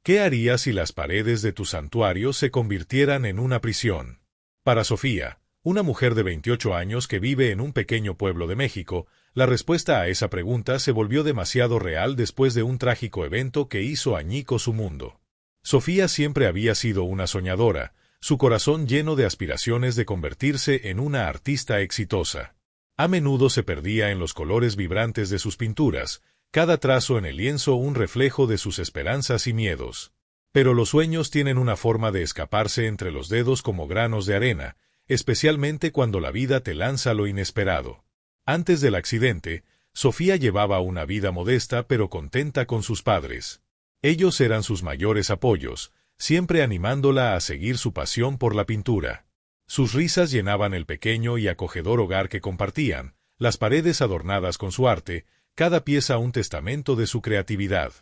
¿Qué harías si las paredes de tu santuario se convirtieran en una prisión? Para Sofía, una mujer de 28 años que vive en un pequeño pueblo de México, la respuesta a esa pregunta se volvió demasiado real después de un trágico evento que hizo añicos su mundo. Sofía siempre había sido una soñadora, su corazón lleno de aspiraciones de convertirse en una artista exitosa. A menudo se perdía en los colores vibrantes de sus pinturas, cada trazo en el lienzo un reflejo de sus esperanzas y miedos. Pero los sueños tienen una forma de escaparse entre los dedos como granos de arena, especialmente cuando la vida te lanza lo inesperado. Antes del accidente, Sofía llevaba una vida modesta pero contenta con sus padres. Ellos eran sus mayores apoyos, siempre animándola a seguir su pasión por la pintura. Sus risas llenaban el pequeño y acogedor hogar que compartían, las paredes adornadas con su arte, cada pieza un testamento de su creatividad.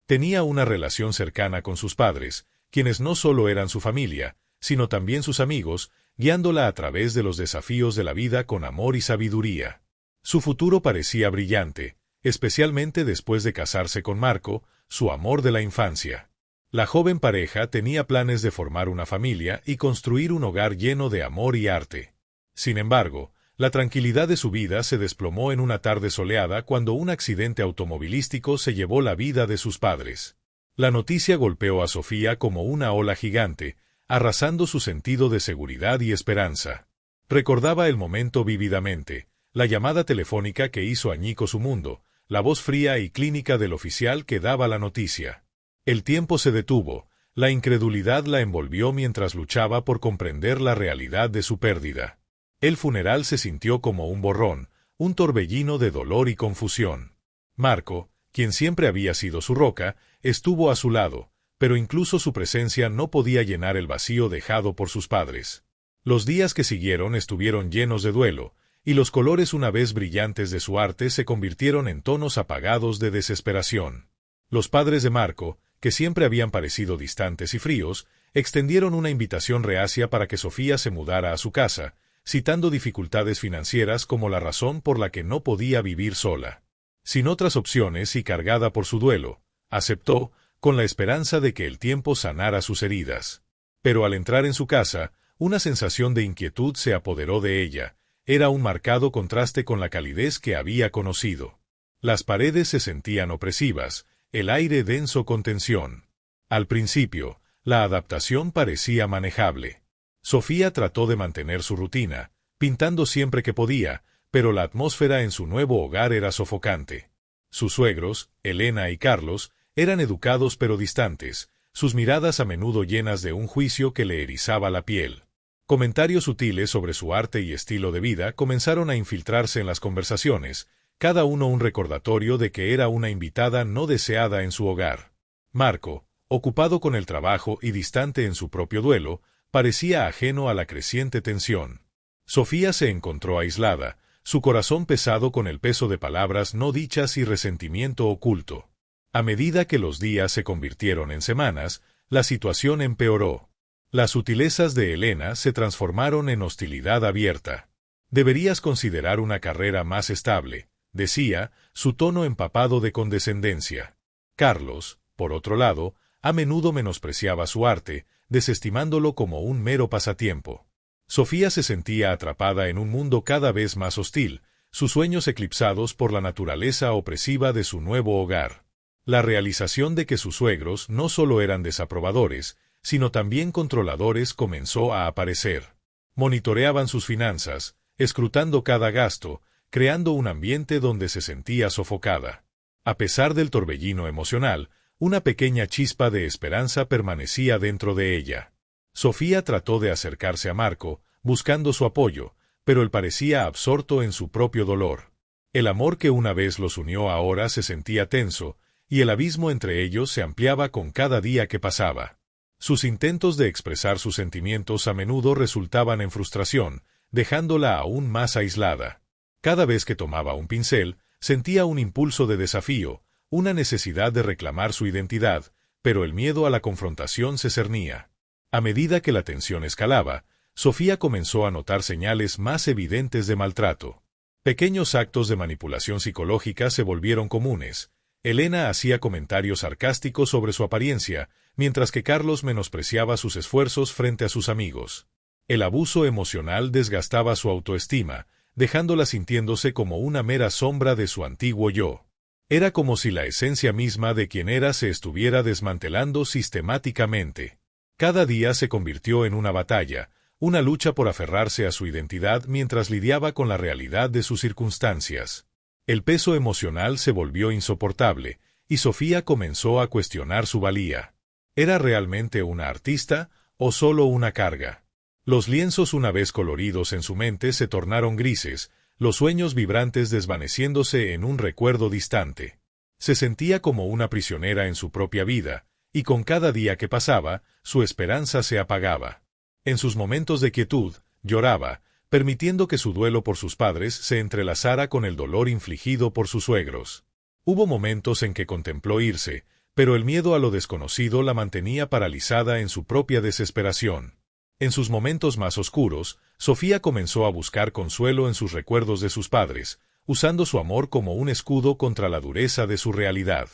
Tenía una relación cercana con sus padres, quienes no solo eran su familia, sino también sus amigos, guiándola a través de los desafíos de la vida con amor y sabiduría. Su futuro parecía brillante, especialmente después de casarse con Marco, su amor de la infancia. La joven pareja tenía planes de formar una familia y construir un hogar lleno de amor y arte. Sin embargo, la tranquilidad de su vida se desplomó en una tarde soleada cuando un accidente automovilístico se llevó la vida de sus padres. La noticia golpeó a Sofía como una ola gigante, arrasando su sentido de seguridad y esperanza. Recordaba el momento vívidamente, la llamada telefónica que hizo añicos su mundo, la voz fría y clínica del oficial que daba la noticia. El tiempo se detuvo, la incredulidad la envolvió mientras luchaba por comprender la realidad de su pérdida. El funeral se sintió como un borrón, un torbellino de dolor y confusión. Marco, quien siempre había sido su roca, estuvo a su lado, pero incluso su presencia no podía llenar el vacío dejado por sus padres. Los días que siguieron estuvieron llenos de duelo, y los colores una vez brillantes de su arte se convirtieron en tonos apagados de desesperación. Los padres de Marco, que siempre habían parecido distantes y fríos, extendieron una invitación reacia para que Sofía se mudara a su casa, citando dificultades financieras como la razón por la que no podía vivir sola. Sin otras opciones y cargada por su duelo, aceptó, con la esperanza de que el tiempo sanara sus heridas. Pero al entrar en su casa, una sensación de inquietud se apoderó de ella. Era un marcado contraste con la calidez que había conocido. Las paredes se sentían opresivas, el aire denso con tensión. Al principio, la adaptación parecía manejable. Sofía trató de mantener su rutina, pintando siempre que podía, pero la atmósfera en su nuevo hogar era sofocante. Sus suegros, Elena y Carlos, eran educados pero distantes, sus miradas a menudo llenas de un juicio que le erizaba la piel. Comentarios sutiles sobre su arte y estilo de vida comenzaron a infiltrarse en las conversaciones, cada uno un recordatorio de que era una invitada no deseada en su hogar. Marco, ocupado con el trabajo y distante en su propio duelo, parecía ajeno a la creciente tensión. Sofía se encontró aislada, su corazón pesado con el peso de palabras no dichas y resentimiento oculto. A medida que los días se convirtieron en semanas, la situación empeoró. Las sutilezas de Elena se transformaron en hostilidad abierta. Deberías considerar una carrera más estable, decía, su tono empapado de condescendencia. Carlos, por otro lado, a menudo menospreciaba su arte, desestimándolo como un mero pasatiempo. Sofía se sentía atrapada en un mundo cada vez más hostil, sus sueños eclipsados por la naturaleza opresiva de su nuevo hogar. La realización de que sus suegros no solo eran desaprobadores, sino también controladores comenzó a aparecer. Monitoreaban sus finanzas, escrutando cada gasto, creando un ambiente donde se sentía sofocada. A pesar del torbellino emocional, una pequeña chispa de esperanza permanecía dentro de ella. Sofía trató de acercarse a Marco, buscando su apoyo, pero él parecía absorto en su propio dolor. El amor que una vez los unió ahora se sentía tenso, y el abismo entre ellos se ampliaba con cada día que pasaba. Sus intentos de expresar sus sentimientos a menudo resultaban en frustración, dejándola aún más aislada. Cada vez que tomaba un pincel, sentía un impulso de desafío, una necesidad de reclamar su identidad, pero el miedo a la confrontación se cernía. A medida que la tensión escalaba, Sofía comenzó a notar señales más evidentes de maltrato. Pequeños actos de manipulación psicológica se volvieron comunes. Elena hacía comentarios sarcásticos sobre su apariencia, mientras que Carlos menospreciaba sus esfuerzos frente a sus amigos. El abuso emocional desgastaba su autoestima, dejándola sintiéndose como una mera sombra de su antiguo yo. Era como si la esencia misma de quien era se estuviera desmantelando sistemáticamente. Cada día se convirtió en una batalla, una lucha por aferrarse a su identidad mientras lidiaba con la realidad de sus circunstancias. El peso emocional se volvió insoportable, y Sofía comenzó a cuestionar su valía. ¿Era realmente una artista o solo una carga? Los lienzos, una vez coloridos en su mente, se tornaron grises, los sueños vibrantes desvaneciéndose en un recuerdo distante. Se sentía como una prisionera en su propia vida, y con cada día que pasaba, su esperanza se apagaba. En sus momentos de quietud, lloraba, permitiendo que su duelo por sus padres se entrelazara con el dolor infligido por sus suegros. Hubo momentos en que contempló irse, pero el miedo a lo desconocido la mantenía paralizada en su propia desesperación. En sus momentos más oscuros, Sofía comenzó a buscar consuelo en sus recuerdos de sus padres, usando su amor como un escudo contra la dureza de su realidad.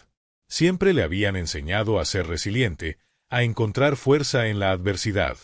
Siempre le habían enseñado a ser resiliente, a encontrar fuerza en la adversidad.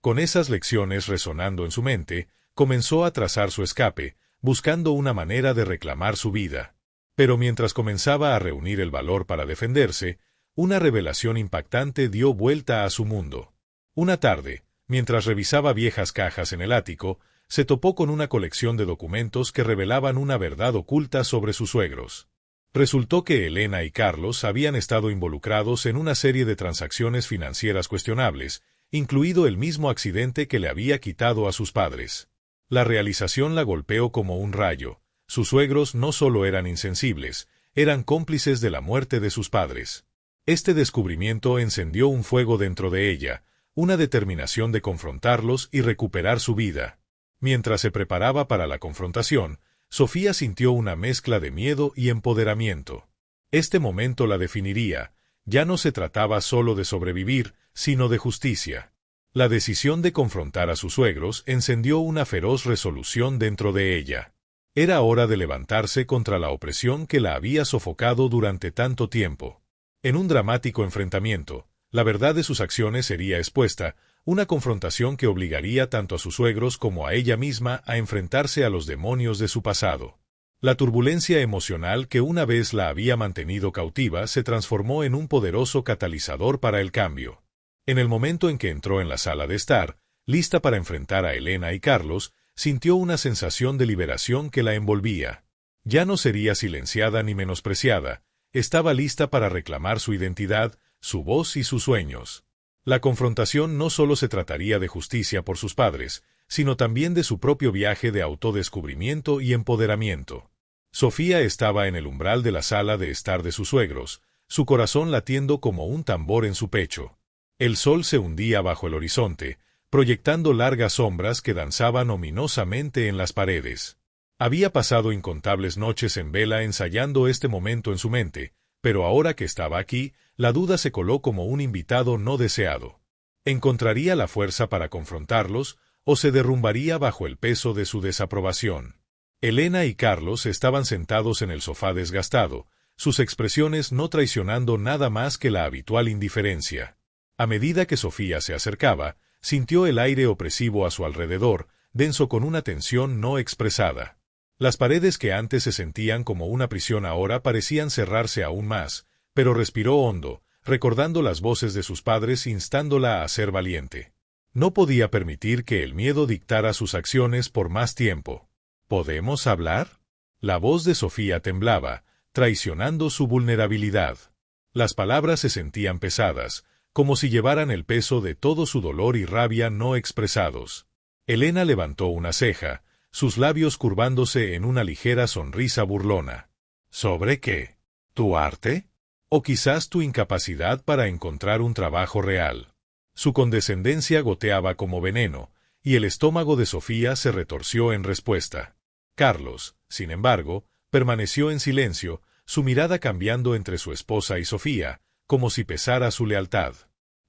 Con esas lecciones resonando en su mente, comenzó a trazar su escape, buscando una manera de reclamar su vida. Pero mientras comenzaba a reunir el valor para defenderse, una revelación impactante dio vuelta a su mundo. Una tarde, mientras revisaba viejas cajas en el ático, se topó con una colección de documentos que revelaban una verdad oculta sobre sus suegros. Resultó que Elena y Carlos habían estado involucrados en una serie de transacciones financieras cuestionables, incluido el mismo accidente que le había quitado a sus padres. La realización la golpeó como un rayo. Sus suegros no solo eran insensibles, eran cómplices de la muerte de sus padres. Este descubrimiento encendió un fuego dentro de ella, una determinación de confrontarlos y recuperar su vida. Mientras se preparaba para la confrontación, Sofía sintió una mezcla de miedo y empoderamiento. Este momento la definiría. Ya no se trataba solo de sobrevivir, sino de justicia. La decisión de confrontar a sus suegros encendió una feroz resolución dentro de ella. Era hora de levantarse contra la opresión que la había sofocado durante tanto tiempo. En un dramático enfrentamiento, la verdad de sus acciones sería expuesta, una confrontación que obligaría tanto a sus suegros como a ella misma a enfrentarse a los demonios de su pasado. La turbulencia emocional que una vez la había mantenido cautiva se transformó en un poderoso catalizador para el cambio. En el momento en que entró en la sala de estar, lista para enfrentar a Elena y Carlos, sintió una sensación de liberación que la envolvía. Ya no sería silenciada ni menospreciada, estaba lista para reclamar su identidad, su voz y sus sueños. La confrontación no solo se trataría de justicia por sus padres, sino también de su propio viaje de autodescubrimiento y empoderamiento. Sofía estaba en el umbral de la sala de estar de sus suegros, su corazón latiendo como un tambor en su pecho. El sol se hundía bajo el horizonte, proyectando largas sombras que danzaban ominosamente en las paredes. Había pasado incontables noches en vela ensayando este momento en su mente, pero ahora que estaba aquí, la duda se coló como un invitado no deseado. ¿Encontraría la fuerza para confrontarlos, o se derrumbaría bajo el peso de su desaprobación? Elena y Carlos estaban sentados en el sofá desgastado, sus expresiones no traicionando nada más que la habitual indiferencia. A medida que Sofía se acercaba, sintió el aire opresivo a su alrededor, denso con una tensión no expresada. Las paredes que antes se sentían como una prisión ahora parecían cerrarse aún más, pero respiró hondo, recordando las voces de sus padres instándola a ser valiente. No podía permitir que el miedo dictara sus acciones por más tiempo. ¿Podemos hablar? La voz de Sofía temblaba, traicionando su vulnerabilidad. Las palabras se sentían pesadas, como si llevaran el peso de todo su dolor y rabia no expresados. Elena levantó una ceja, sus labios curvándose en una ligera sonrisa burlona. ¿Sobre qué? ¿Tu arte? ¿O quizás tu incapacidad para encontrar un trabajo real? Su condescendencia goteaba como veneno, y el estómago de Sofía se retorció en respuesta. Carlos, sin embargo, permaneció en silencio, su mirada cambiando entre su esposa y Sofía, como si pesara su lealtad.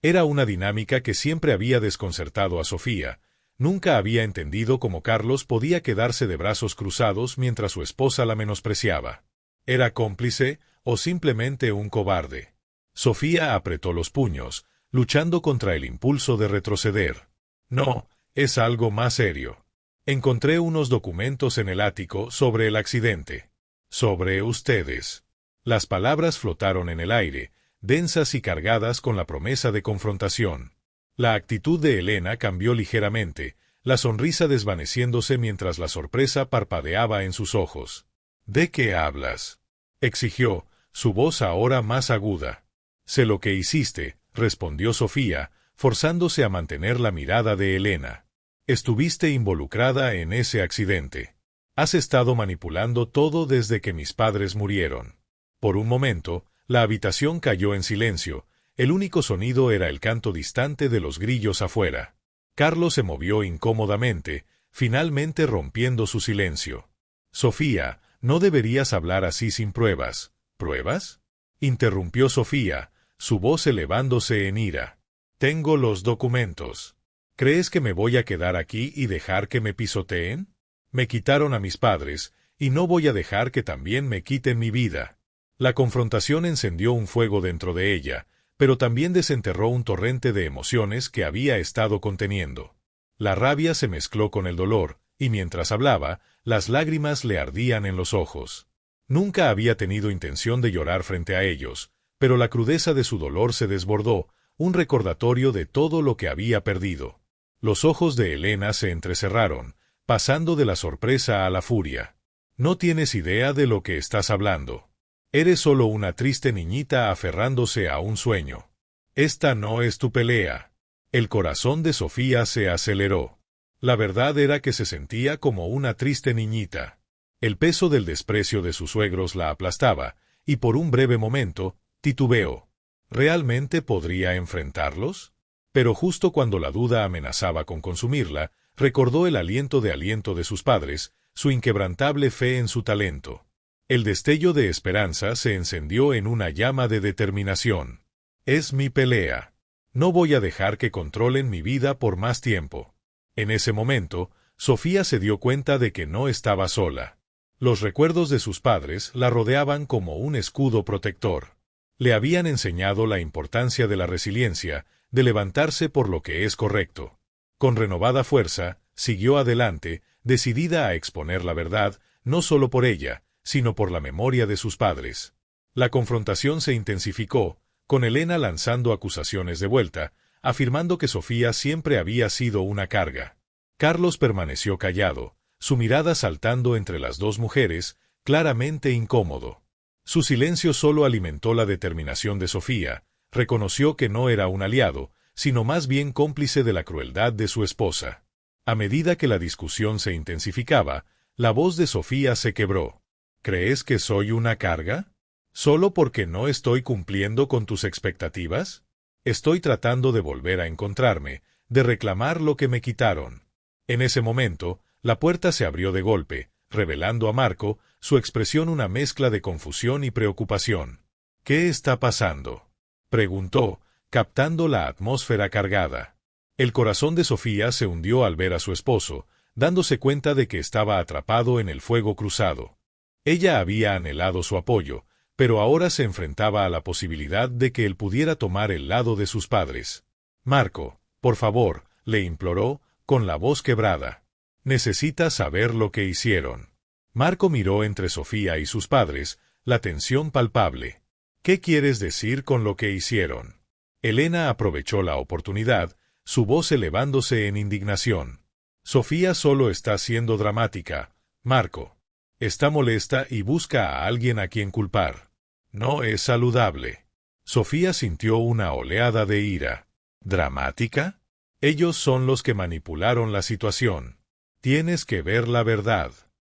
Era una dinámica que siempre había desconcertado a Sofía. Nunca había entendido cómo Carlos podía quedarse de brazos cruzados mientras su esposa la menospreciaba. ¿Era cómplice o simplemente un cobarde? Sofía apretó los puños, luchando contra el impulso de retroceder. No, es algo más serio. Encontré unos documentos en el ático sobre el accidente. Sobre ustedes. Las palabras flotaron en el aire, densas y cargadas con la promesa de confrontación. La actitud de Elena cambió ligeramente, la sonrisa desvaneciéndose mientras la sorpresa parpadeaba en sus ojos. ¿De qué hablas?, exigió, su voz ahora más aguda. Sé lo que hiciste, respondió Sofía, forzándose a mantener la mirada de Elena. Estuviste involucrada en ese accidente. Has estado manipulando todo desde que mis padres murieron. Por un momento, la habitación cayó en silencio. El único sonido era el canto distante de los grillos afuera. Carlos se movió incómodamente, finalmente rompiendo su silencio. Sofía, no deberías hablar así sin pruebas. ¿Pruebas?, interrumpió Sofía, su voz elevándose en ira. Tengo los documentos. ¿Crees que me voy a quedar aquí y dejar que me pisoteen? Me quitaron a mis padres, y no voy a dejar que también me quiten mi vida. La confrontación encendió un fuego dentro de ella, pero también desenterró un torrente de emociones que había estado conteniendo. La rabia se mezcló con el dolor, y mientras hablaba, las lágrimas le ardían en los ojos. Nunca había tenido intención de llorar frente a ellos, pero la crudeza de su dolor se desbordó, un recordatorio de todo lo que había perdido. Los ojos de Elena se entrecerraron, pasando de la sorpresa a la furia. No tienes idea de lo que estás hablando. Eres solo una triste niñita aferrándose a un sueño. Esta no es tu pelea. El corazón de Sofía se aceleró. La verdad era que se sentía como una triste niñita. El peso del desprecio de sus suegros la aplastaba, y por un breve momento, titubeó. ¿Realmente podría enfrentarlos? Pero justo cuando la duda amenazaba con consumirla, recordó el aliento de sus padres, su inquebrantable fe en su talento. El destello de esperanza se encendió en una llama de determinación. Es mi pelea. No voy a dejar que controlen mi vida por más tiempo. En ese momento, Sofía se dio cuenta de que no estaba sola. Los recuerdos de sus padres la rodeaban como un escudo protector. Le habían enseñado la importancia de la resiliencia, de levantarse por lo que es correcto. Con renovada fuerza, siguió adelante, decidida a exponer la verdad, no solo por ella, sino por la memoria de sus padres. La confrontación se intensificó, con Elena lanzando acusaciones de vuelta, afirmando que Sofía siempre había sido una carga. Carlos permaneció callado, su mirada saltando entre las dos mujeres, claramente incómodo. Su silencio solo alimentó la determinación de Sofía, reconoció que no era un aliado, sino más bien cómplice de la crueldad de su esposa. A medida que la discusión se intensificaba, la voz de Sofía se quebró. ¿Crees que soy una carga? ¿Solo porque no estoy cumpliendo con tus expectativas? Estoy tratando de volver a encontrarme, de reclamar lo que me quitaron. En ese momento, la puerta se abrió de golpe, revelando a Marco, su expresión una mezcla de confusión y preocupación. ¿Qué está pasando?, preguntó, captando la atmósfera cargada. El corazón de Sofía se hundió al ver a su esposo, dándose cuenta de que estaba atrapado en el fuego cruzado. Ella había anhelado su apoyo, pero ahora se enfrentaba a la posibilidad de que él pudiera tomar el lado de sus padres. Marco, por favor, le imploró, con la voz quebrada. Necesita saber lo que hicieron. Marco miró entre Sofía y sus padres, la tensión palpable. ¿Qué quieres decir con lo que hicieron? Elena aprovechó la oportunidad, su voz elevándose en indignación. Sofía solo está siendo dramática, Marco. Está molesta y busca a alguien a quien culpar. No es saludable. Sofía sintió una oleada de ira. ¿Dramática? Ellos son los que manipularon la situación. Tienes que ver la verdad.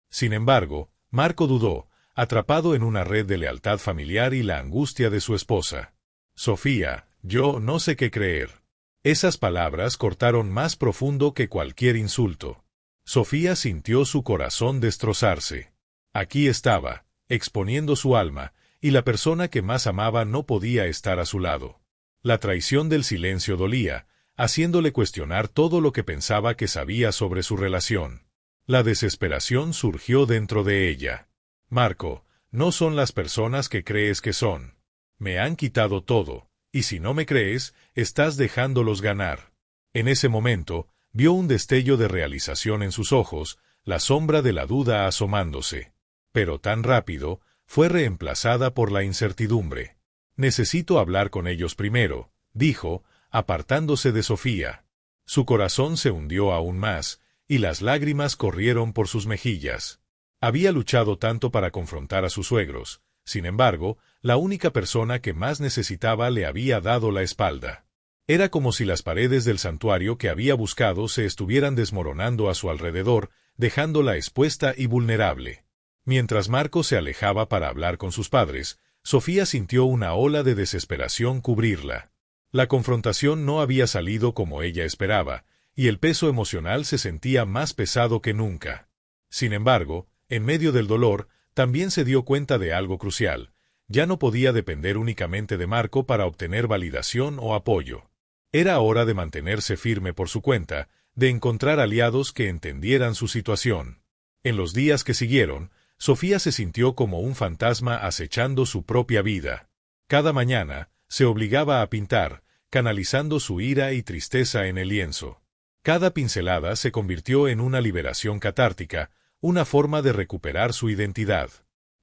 Sin embargo, Marco dudó, atrapado en una red de lealtad familiar y la angustia de su esposa. Sofía, yo no sé qué creer. Esas palabras cortaron más profundo que cualquier insulto. Sofía sintió su corazón destrozarse. Aquí estaba, exponiendo su alma, y la persona que más amaba no podía estar a su lado. La traición del silencio dolía, haciéndole cuestionar todo lo que pensaba que sabía sobre su relación. La desesperación surgió dentro de ella. Marco, no son las personas que crees que son. Me han quitado todo, y si no me crees, estás dejándolos ganar. En ese momento, vio un destello de realización en sus ojos, la sombra de la duda asomándose. Pero tan rápido, fue reemplazada por la incertidumbre. Necesito hablar con ellos primero, dijo, apartándose de Sofía. Su corazón se hundió aún más, y las lágrimas corrieron por sus mejillas. Había luchado tanto para confrontar a sus suegros, sin embargo, la única persona que más necesitaba le había dado la espalda. Era como si las paredes del santuario que había buscado se estuvieran desmoronando a su alrededor, dejándola expuesta y vulnerable. Mientras Marco se alejaba para hablar con sus padres, Sofía sintió una ola de desesperación cubrirla. La confrontación no había salido como ella esperaba, y el peso emocional se sentía más pesado que nunca. Sin embargo, en medio del dolor, también se dio cuenta de algo crucial. Ya no podía depender únicamente de Marco para obtener validación o apoyo. Era hora de mantenerse firme por su cuenta, de encontrar aliados que entendieran su situación. En los días que siguieron, Sofía se sintió como un fantasma acechando su propia vida. Cada mañana, se obligaba a pintar, canalizando su ira y tristeza en el lienzo. Cada pincelada se convirtió en una liberación catártica, una forma de recuperar su identidad.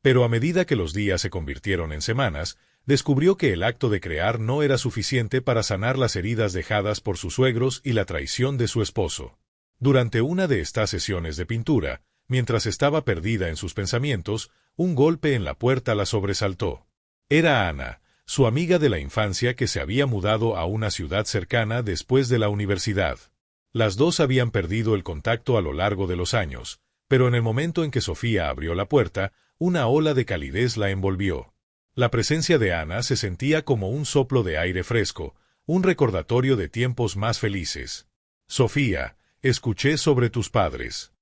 Pero a medida que los días se convirtieron en semanas, descubrió que el acto de crear no era suficiente para sanar las heridas dejadas por sus suegros y la traición de su esposo. Durante una de estas sesiones de pintura, mientras estaba perdida en sus pensamientos, un golpe en la puerta la sobresaltó. Era Ana, su amiga de la infancia que se había mudado a una ciudad cercana después de la universidad. Las dos habían perdido el contacto a lo largo de los años, pero en el momento en que Sofía abrió la puerta, una ola de calidez la envolvió. La presencia de Ana se sentía como un soplo de aire fresco, un recordatorio de tiempos más felices. Sofía, escuché sobre tus padres.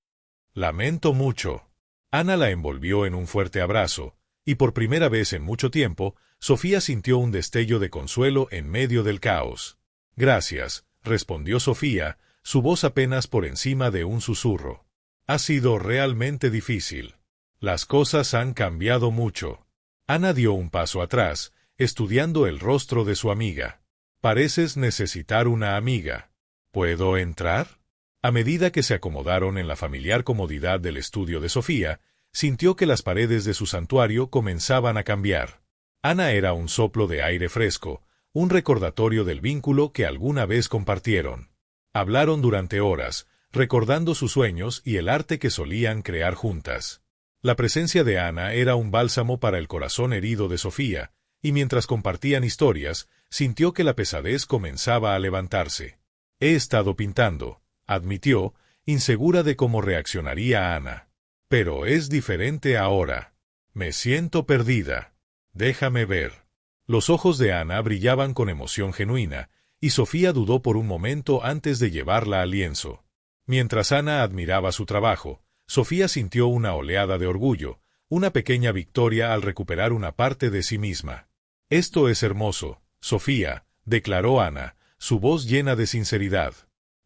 Lamento mucho. Ana la envolvió en un fuerte abrazo, y por primera vez en mucho tiempo, Sofía sintió un destello de consuelo en medio del caos. Gracias, respondió Sofía, su voz apenas por encima de un susurro. Ha sido realmente difícil. Las cosas han cambiado mucho. Ana dio un paso atrás, estudiando el rostro de su amiga. Pareces necesitar una amiga. ¿Puedo entrar? A medida que se acomodaron en la familiar comodidad del estudio de Sofía, sintió que las paredes de su santuario comenzaban a cambiar. Ana era un soplo de aire fresco, un recordatorio del vínculo que alguna vez compartieron. Hablaron durante horas, recordando sus sueños y el arte que solían crear juntas. La presencia de Ana era un bálsamo para el corazón herido de Sofía, y mientras compartían historias, sintió que la pesadez comenzaba a levantarse. He estado pintando, admitió, insegura de cómo reaccionaría Ana. Pero es diferente ahora. Me siento perdida. Déjame ver. Los ojos de Ana brillaban con emoción genuina, y Sofía dudó por un momento antes de llevarla al lienzo. Mientras Ana admiraba su trabajo, Sofía sintió una oleada de orgullo, una pequeña victoria al recuperar una parte de sí misma. Esto es hermoso, Sofía, declaró Ana, su voz llena de sinceridad.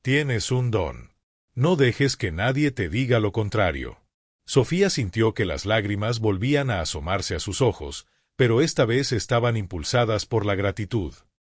Tienes un don. No dejes que nadie te diga lo contrario. Sofía sintió que las lágrimas volvían a asomarse a sus ojos, pero esta vez estaban impulsadas por la gratitud.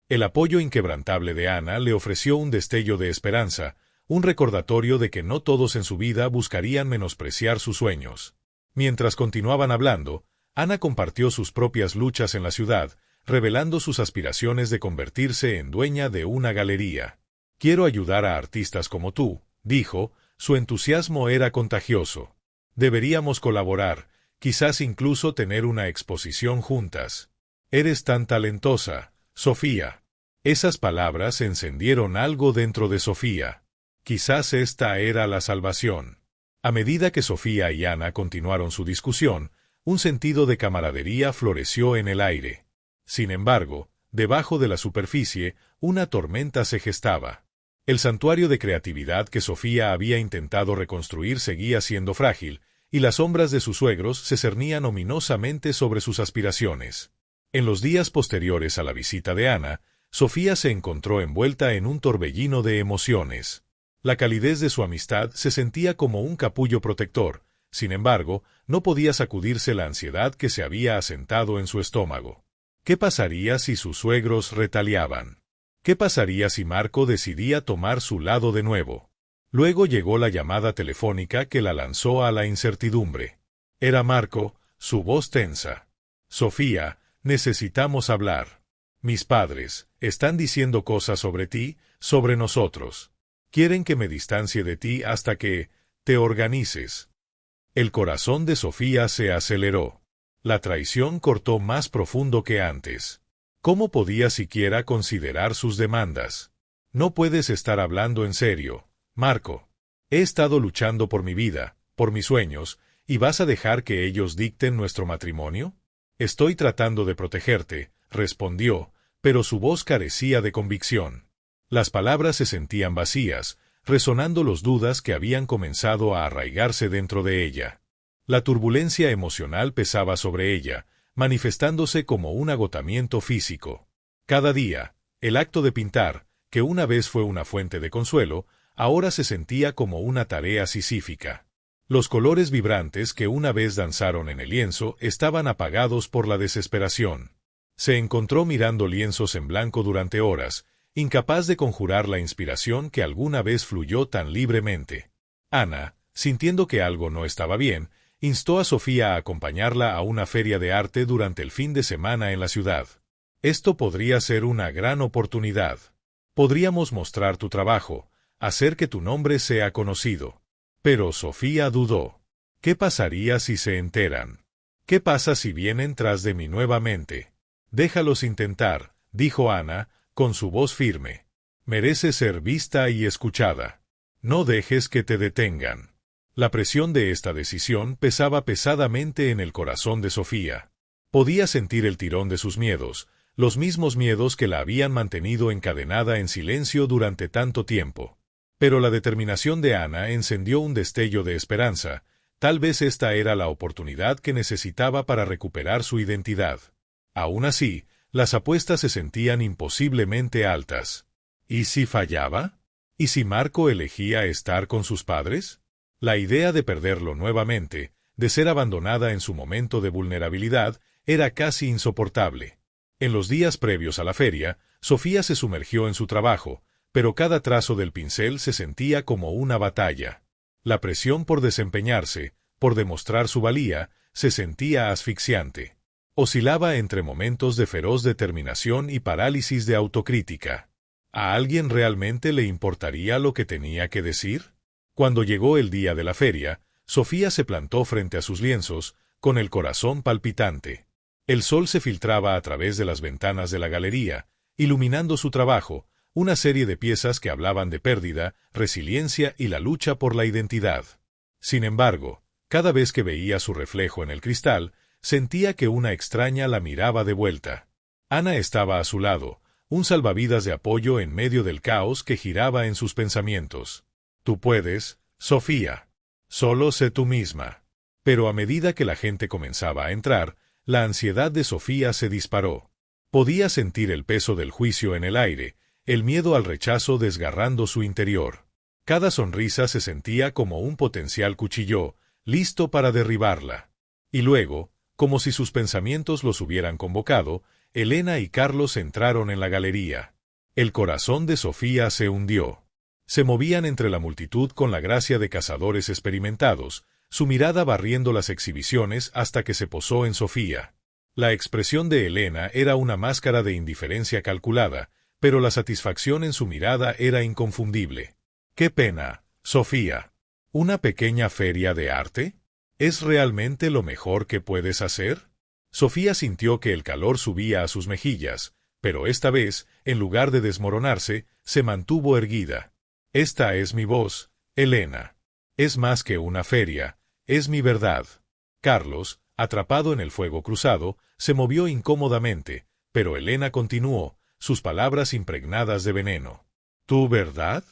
El apoyo inquebrantable de Ana le ofreció un destello de esperanza, un recordatorio de que no todos en su vida buscarían menospreciar sus sueños. Mientras continuaban hablando, Ana compartió sus propias luchas en la ciudad, revelando sus aspiraciones de convertirse en dueña de una galería. Quiero ayudar a artistas como tú, dijo, su entusiasmo era contagioso. Deberíamos colaborar, quizás incluso tener una exposición juntas. Eres tan talentosa, Sofía. Esas palabras encendieron algo dentro de Sofía. Quizás esta era la salvación. A medida que Sofía y Ana continuaron su discusión, un sentido de camaradería floreció en el aire. Sin embargo, debajo de la superficie, una tormenta se gestaba. El santuario de creatividad que Sofía había intentado reconstruir seguía siendo frágil, y las sombras de sus suegros se cernían ominosamente sobre sus aspiraciones. En los días posteriores a la visita de Ana, Sofía se encontró envuelta en un torbellino de emociones. La calidez de su amistad se sentía como un capullo protector, sin embargo, no podía sacudirse la ansiedad que se había asentado en su estómago. ¿Qué pasaría si sus suegros retaliaban? ¿Qué pasaría si Marco decidía tomar su lado de nuevo? Luego llegó la llamada telefónica que la lanzó a la incertidumbre. Era Marco, su voz tensa. Sofía, necesitamos hablar. Mis padres están diciendo cosas sobre ti, sobre nosotros. Quieren que me distancie de ti hasta que te organices. El corazón de Sofía se aceleró. La traición cortó más profundo que antes. ¿Cómo podía siquiera considerar sus demandas? No puedes estar hablando en serio, Marco. He estado luchando por mi vida, por mis sueños, ¿y vas a dejar que ellos dicten nuestro matrimonio? Estoy tratando de protegerte, respondió, pero su voz carecía de convicción. Las palabras se sentían vacías, resonando las dudas que habían comenzado a arraigarse dentro de ella. La turbulencia emocional pesaba sobre ella, manifestándose como un agotamiento físico. Cada día, el acto de pintar, que una vez fue una fuente de consuelo, ahora se sentía como una tarea sisífica. Los colores vibrantes que una vez danzaron en el lienzo estaban apagados por la desesperación. Se encontró mirando lienzos en blanco durante horas, incapaz de conjurar la inspiración que alguna vez fluyó tan libremente. Ana, sintiendo que algo no estaba bien, instó a Sofía a acompañarla a una feria de arte durante el fin de semana en la ciudad. Esto podría ser una gran oportunidad. Podríamos mostrar tu trabajo, hacer que tu nombre sea conocido. Pero Sofía dudó. ¿Qué pasaría si se enteran? ¿Qué pasa si vienen tras de mí nuevamente? Déjalos intentar, dijo Ana, con su voz firme. Mereces ser vista y escuchada. No dejes que te detengan. La presión de esta decisión pesaba pesadamente en el corazón de Sofía. Podía sentir el tirón de sus miedos, los mismos miedos que la habían mantenido encadenada en silencio durante tanto tiempo. Pero la determinación de Ana encendió un destello de esperanza. Tal vez esta era la oportunidad que necesitaba para recuperar su identidad. Aún así, las apuestas se sentían imposiblemente altas. ¿Y si fallaba? ¿Y si Marco elegía estar con sus padres? La idea de perderlo nuevamente, de ser abandonada en su momento de vulnerabilidad, era casi insoportable. En los días previos a la feria, Sofía se sumergió en su trabajo, pero cada trazo del pincel se sentía como una batalla. La presión por desempeñarse, por demostrar su valía, se sentía asfixiante. Oscilaba entre momentos de feroz determinación y parálisis de autocrítica. ¿A alguien realmente le importaría lo que tenía que decir? Cuando llegó el día de la feria, Sofía se plantó frente a sus lienzos, con el corazón palpitante. El sol se filtraba a través de las ventanas de la galería, iluminando su trabajo, una serie de piezas que hablaban de pérdida, resiliencia y la lucha por la identidad. Sin embargo, cada vez que veía su reflejo en el cristal, sentía que una extraña la miraba de vuelta. Ana estaba a su lado, un salvavidas de apoyo en medio del caos que giraba en sus pensamientos. Tú puedes, Sofía. Solo sé tú misma. Pero a medida que la gente comenzaba a entrar, la ansiedad de Sofía se disparó. Podía sentir el peso del juicio en el aire, el miedo al rechazo desgarrando su interior. Cada sonrisa se sentía como un potencial cuchillo, listo para derribarla. Y luego, como si sus pensamientos los hubieran convocado, Elena y Carlos entraron en la galería. El corazón de Sofía se hundió. Se movían entre la multitud con la gracia de cazadores experimentados, su mirada barriendo las exhibiciones hasta que se posó en Sofía. La expresión de Elena era una máscara de indiferencia calculada, pero la satisfacción en su mirada era inconfundible. ¡Qué pena, Sofía! ¿Una pequeña feria de arte? ¿Es realmente lo mejor que puedes hacer? Sofía sintió que el calor subía a sus mejillas, pero esta vez, en lugar de desmoronarse, se mantuvo erguida. Esta es mi voz, Elena. Es más que una feria, es mi verdad. Carlos, atrapado en el fuego cruzado, se movió incómodamente, pero Elena continuó, sus palabras impregnadas de veneno. ¿Tu verdad?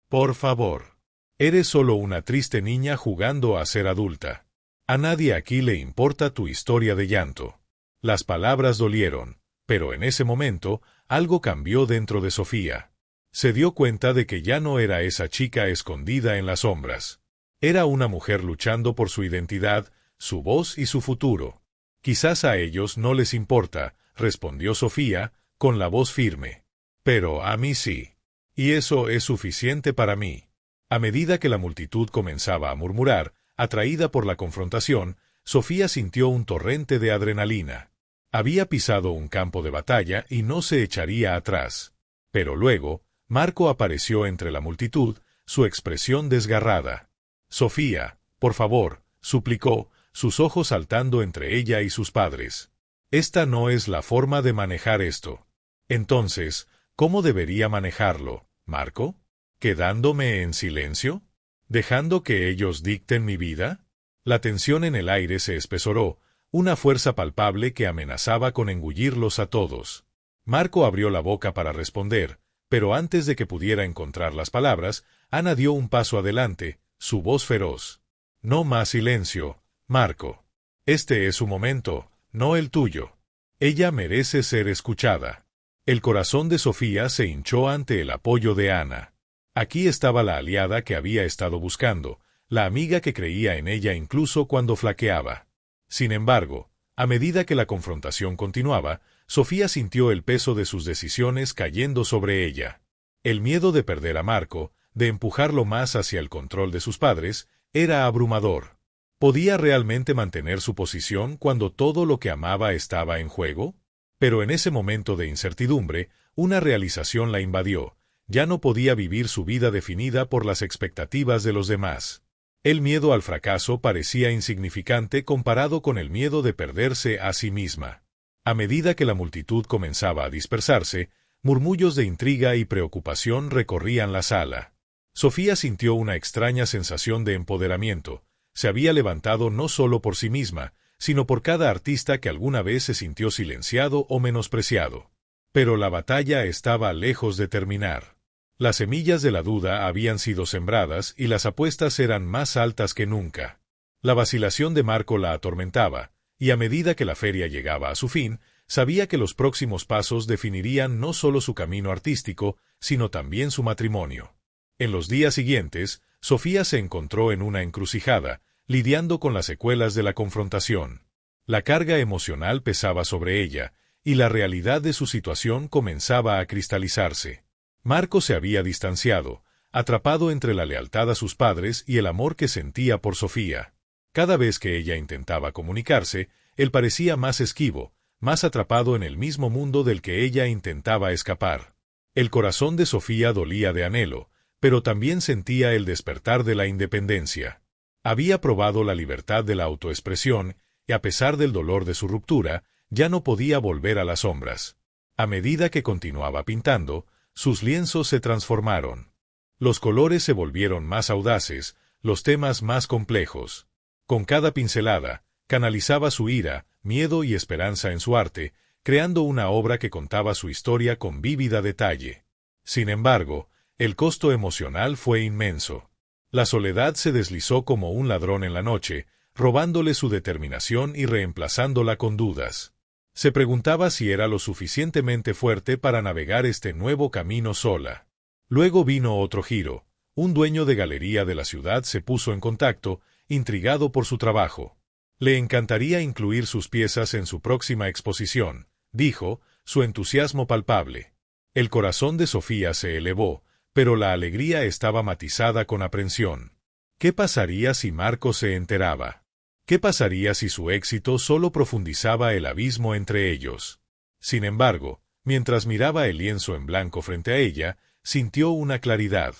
Por favor. Eres solo una triste niña jugando a ser adulta. A nadie aquí le importa tu historia de llanto. Las palabras dolieron, pero en ese momento, algo cambió dentro de Sofía. Se dio cuenta de que ya no era esa chica escondida en las sombras. Era una mujer luchando por su identidad, su voz y su futuro. Quizás a ellos no les importa, respondió Sofía, con la voz firme. Pero a mí sí. Y eso es suficiente para mí. A medida que la multitud comenzaba a murmurar, atraída por la confrontación, Sofía sintió un torrente de adrenalina. Había pisado un campo de batalla y no se echaría atrás. Pero luego, Marco apareció entre la multitud, su expresión desgarrada. «Sofía, por favor», suplicó, sus ojos saltando entre ella y sus padres. «Esta no es la forma de manejar esto». «Entonces, ¿cómo debería manejarlo, Marco? ¿Quedándome en silencio? ¿Dejando que ellos dicten mi vida?» La tensión en el aire se espesoró, una fuerza palpable que amenazaba con engullirlos a todos. Marco abrió la boca para responder, pero antes de que pudiera encontrar las palabras, Ana dio un paso adelante, su voz feroz. «No más silencio, Marco. Este es su momento, no el tuyo. Ella merece ser escuchada». El corazón de Sofía se hinchó ante el apoyo de Ana. Aquí estaba la aliada que había estado buscando, la amiga que creía en ella incluso cuando flaqueaba. Sin embargo, a medida que la confrontación continuaba, Sofía sintió el peso de sus decisiones cayendo sobre ella. El miedo de perder a Marco, de empujarlo más hacia el control de sus padres, era abrumador. ¿Podía realmente mantener su posición cuando todo lo que amaba estaba en juego? Pero en ese momento de incertidumbre, una realización la invadió. Ya no podía vivir su vida definida por las expectativas de los demás. El miedo al fracaso parecía insignificante comparado con el miedo de perderse a sí misma. A medida que la multitud comenzaba a dispersarse, murmullos de intriga y preocupación recorrían la sala. Sofía sintió una extraña sensación de empoderamiento. Se había levantado no solo por sí misma, sino por cada artista que alguna vez se sintió silenciado o menospreciado. Pero la batalla estaba lejos de terminar. Las semillas de la duda habían sido sembradas y las apuestas eran más altas que nunca. La vacilación de Marco la atormentaba, y a medida que la feria llegaba a su fin, sabía que los próximos pasos definirían no solo su camino artístico, sino también su matrimonio. En los días siguientes, Sofía se encontró en una encrucijada, lidiando con las secuelas de la confrontación. La carga emocional pesaba sobre ella, y la realidad de su situación comenzaba a cristalizarse. Marco se había distanciado, atrapado entre la lealtad a sus padres y el amor que sentía por Sofía. Cada vez que ella intentaba comunicarse, él parecía más esquivo, más atrapado en el mismo mundo del que ella intentaba escapar. El corazón de Sofía dolía de anhelo, pero también sentía el despertar de la independencia. Había probado la libertad de la autoexpresión, y a pesar del dolor de su ruptura, ya no podía volver a las sombras. A medida que continuaba pintando, sus lienzos se transformaron. Los colores se volvieron más audaces, los temas más complejos. Con cada pincelada, canalizaba su ira, miedo y esperanza en su arte, creando una obra que contaba su historia con vívida detalle. Sin embargo, el costo emocional fue inmenso. La soledad se deslizó como un ladrón en la noche, robándole su determinación y reemplazándola con dudas. Se preguntaba si era lo suficientemente fuerte para navegar este nuevo camino sola. Luego vino otro giro. Un dueño de galería de la ciudad se puso en contacto, intrigado por su trabajo. Le encantaría incluir sus piezas en su próxima exposición, dijo, su entusiasmo palpable. El corazón de Sofía se elevó, pero la alegría estaba matizada con aprensión. ¿Qué pasaría si Marco se enteraba? ¿Qué pasaría si su éxito solo profundizaba el abismo entre ellos? Sin embargo, mientras miraba el lienzo en blanco frente a ella, sintió una claridad.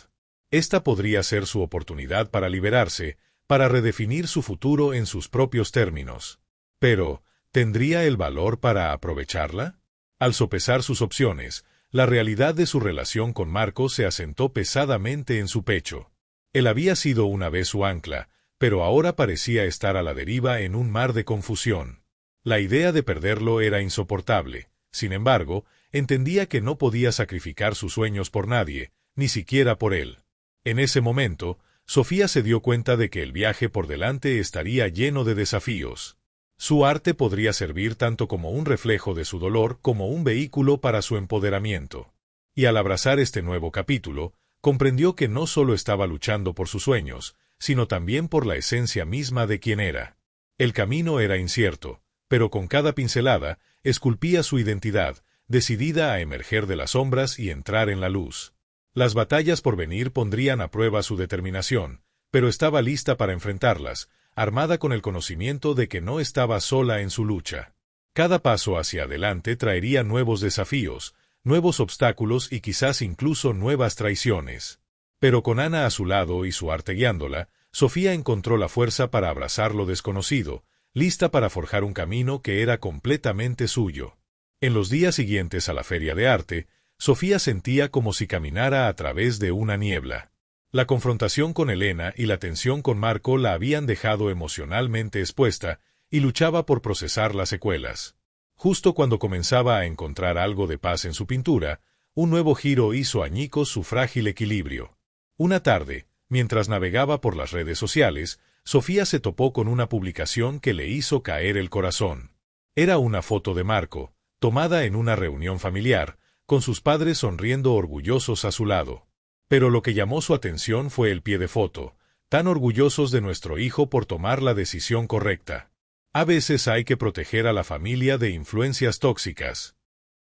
Esta podría ser su oportunidad para liberarse, para redefinir su futuro en sus propios términos. Pero, ¿tendría el valor para aprovecharla? Al sopesar sus opciones, la realidad de su relación con Marco se asentó pesadamente en su pecho. Él había sido una vez su ancla, pero ahora parecía estar a la deriva en un mar de confusión. La idea de perderlo era insoportable. Sin embargo, entendía que no podía sacrificar sus sueños por nadie, ni siquiera por él. En ese momento, Sofía se dio cuenta de que el viaje por delante estaría lleno de desafíos. Su arte podría servir tanto como un reflejo de su dolor como un vehículo para su empoderamiento. Y al abrazar este nuevo capítulo, comprendió que no solo estaba luchando por sus sueños, sino también por la esencia misma de quien era. El camino era incierto, pero con cada pincelada esculpía su identidad, decidida a emerger de las sombras y entrar en la luz. Las batallas por venir pondrían a prueba su determinación, pero estaba lista para enfrentarlas, armada con el conocimiento de que no estaba sola en su lucha. Cada paso hacia adelante traería nuevos desafíos, nuevos obstáculos y quizás incluso nuevas traiciones. Pero con Ana a su lado y su arte guiándola, Sofía encontró la fuerza para abrazar lo desconocido, lista para forjar un camino que era completamente suyo. En los días siguientes a la feria de arte, Sofía sentía como si caminara a través de una niebla. La confrontación con Elena y la tensión con Marco la habían dejado emocionalmente expuesta y luchaba por procesar las secuelas. Justo cuando comenzaba a encontrar algo de paz en su pintura, un nuevo giro hizo añicos su frágil equilibrio. Una tarde, mientras navegaba por las redes sociales, Sofía se topó con una publicación que le hizo caer el corazón. Era una foto de Marco, tomada en una reunión familiar, con sus padres sonriendo orgullosos a su lado. Pero lo que llamó su atención fue el pie de foto, tan orgullosos de nuestro hijo por tomar la decisión correcta. A veces hay que proteger a la familia de influencias tóxicas.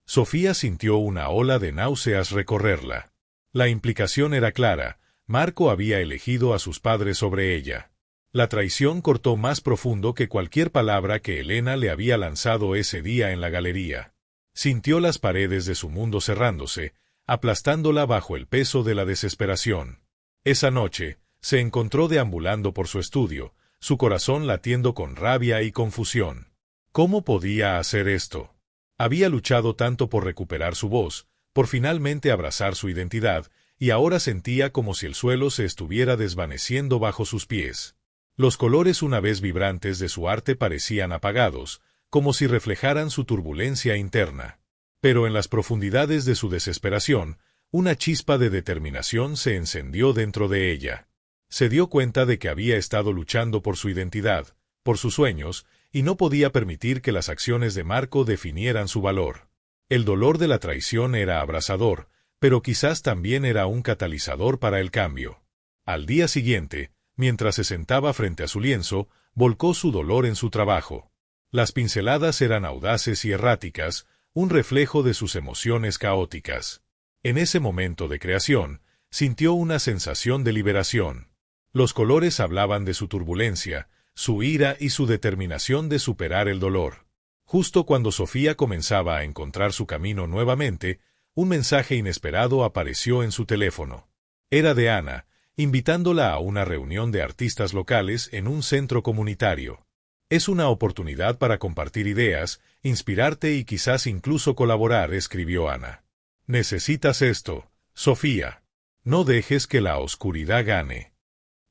Sofía sintió una ola de náuseas recorrerla. La implicación era clara, Marco había elegido a sus padres sobre ella. La traición cortó más profundo que cualquier palabra que Elena le había lanzado ese día en la galería. Sintió las paredes de su mundo cerrándose, aplastándola bajo el peso de la desesperación. Esa noche, se encontró deambulando por su estudio, su corazón latiendo con rabia y confusión. ¿Cómo podía hacer esto? Había luchado tanto por recuperar su voz, por finalmente abrazar su identidad, y ahora sentía como si el suelo se estuviera desvaneciendo bajo sus pies. Los colores una vez vibrantes de su arte parecían apagados, como si reflejaran su turbulencia interna. Pero en las profundidades de su desesperación, una chispa de determinación se encendió dentro de ella. Se dio cuenta de que había estado luchando por su identidad, por sus sueños, y no podía permitir que las acciones de Marco definieran su valor. El dolor de la traición era abrasador, pero quizás también era un catalizador para el cambio. Al día siguiente, mientras se sentaba frente a su lienzo, volcó su dolor en su trabajo. Las pinceladas eran audaces y erráticas, un reflejo de sus emociones caóticas. En ese momento de creación, sintió una sensación de liberación. Los colores hablaban de su turbulencia, su ira y su determinación de superar el dolor. Justo cuando Sofía comenzaba a encontrar su camino nuevamente, un mensaje inesperado apareció en su teléfono. Era de Ana, invitándola a una reunión de artistas locales en un centro comunitario. Es una oportunidad para compartir ideas, inspirarte y quizás incluso colaborar, escribió Ana. Necesitas esto, Sofía. No dejes que la oscuridad gane.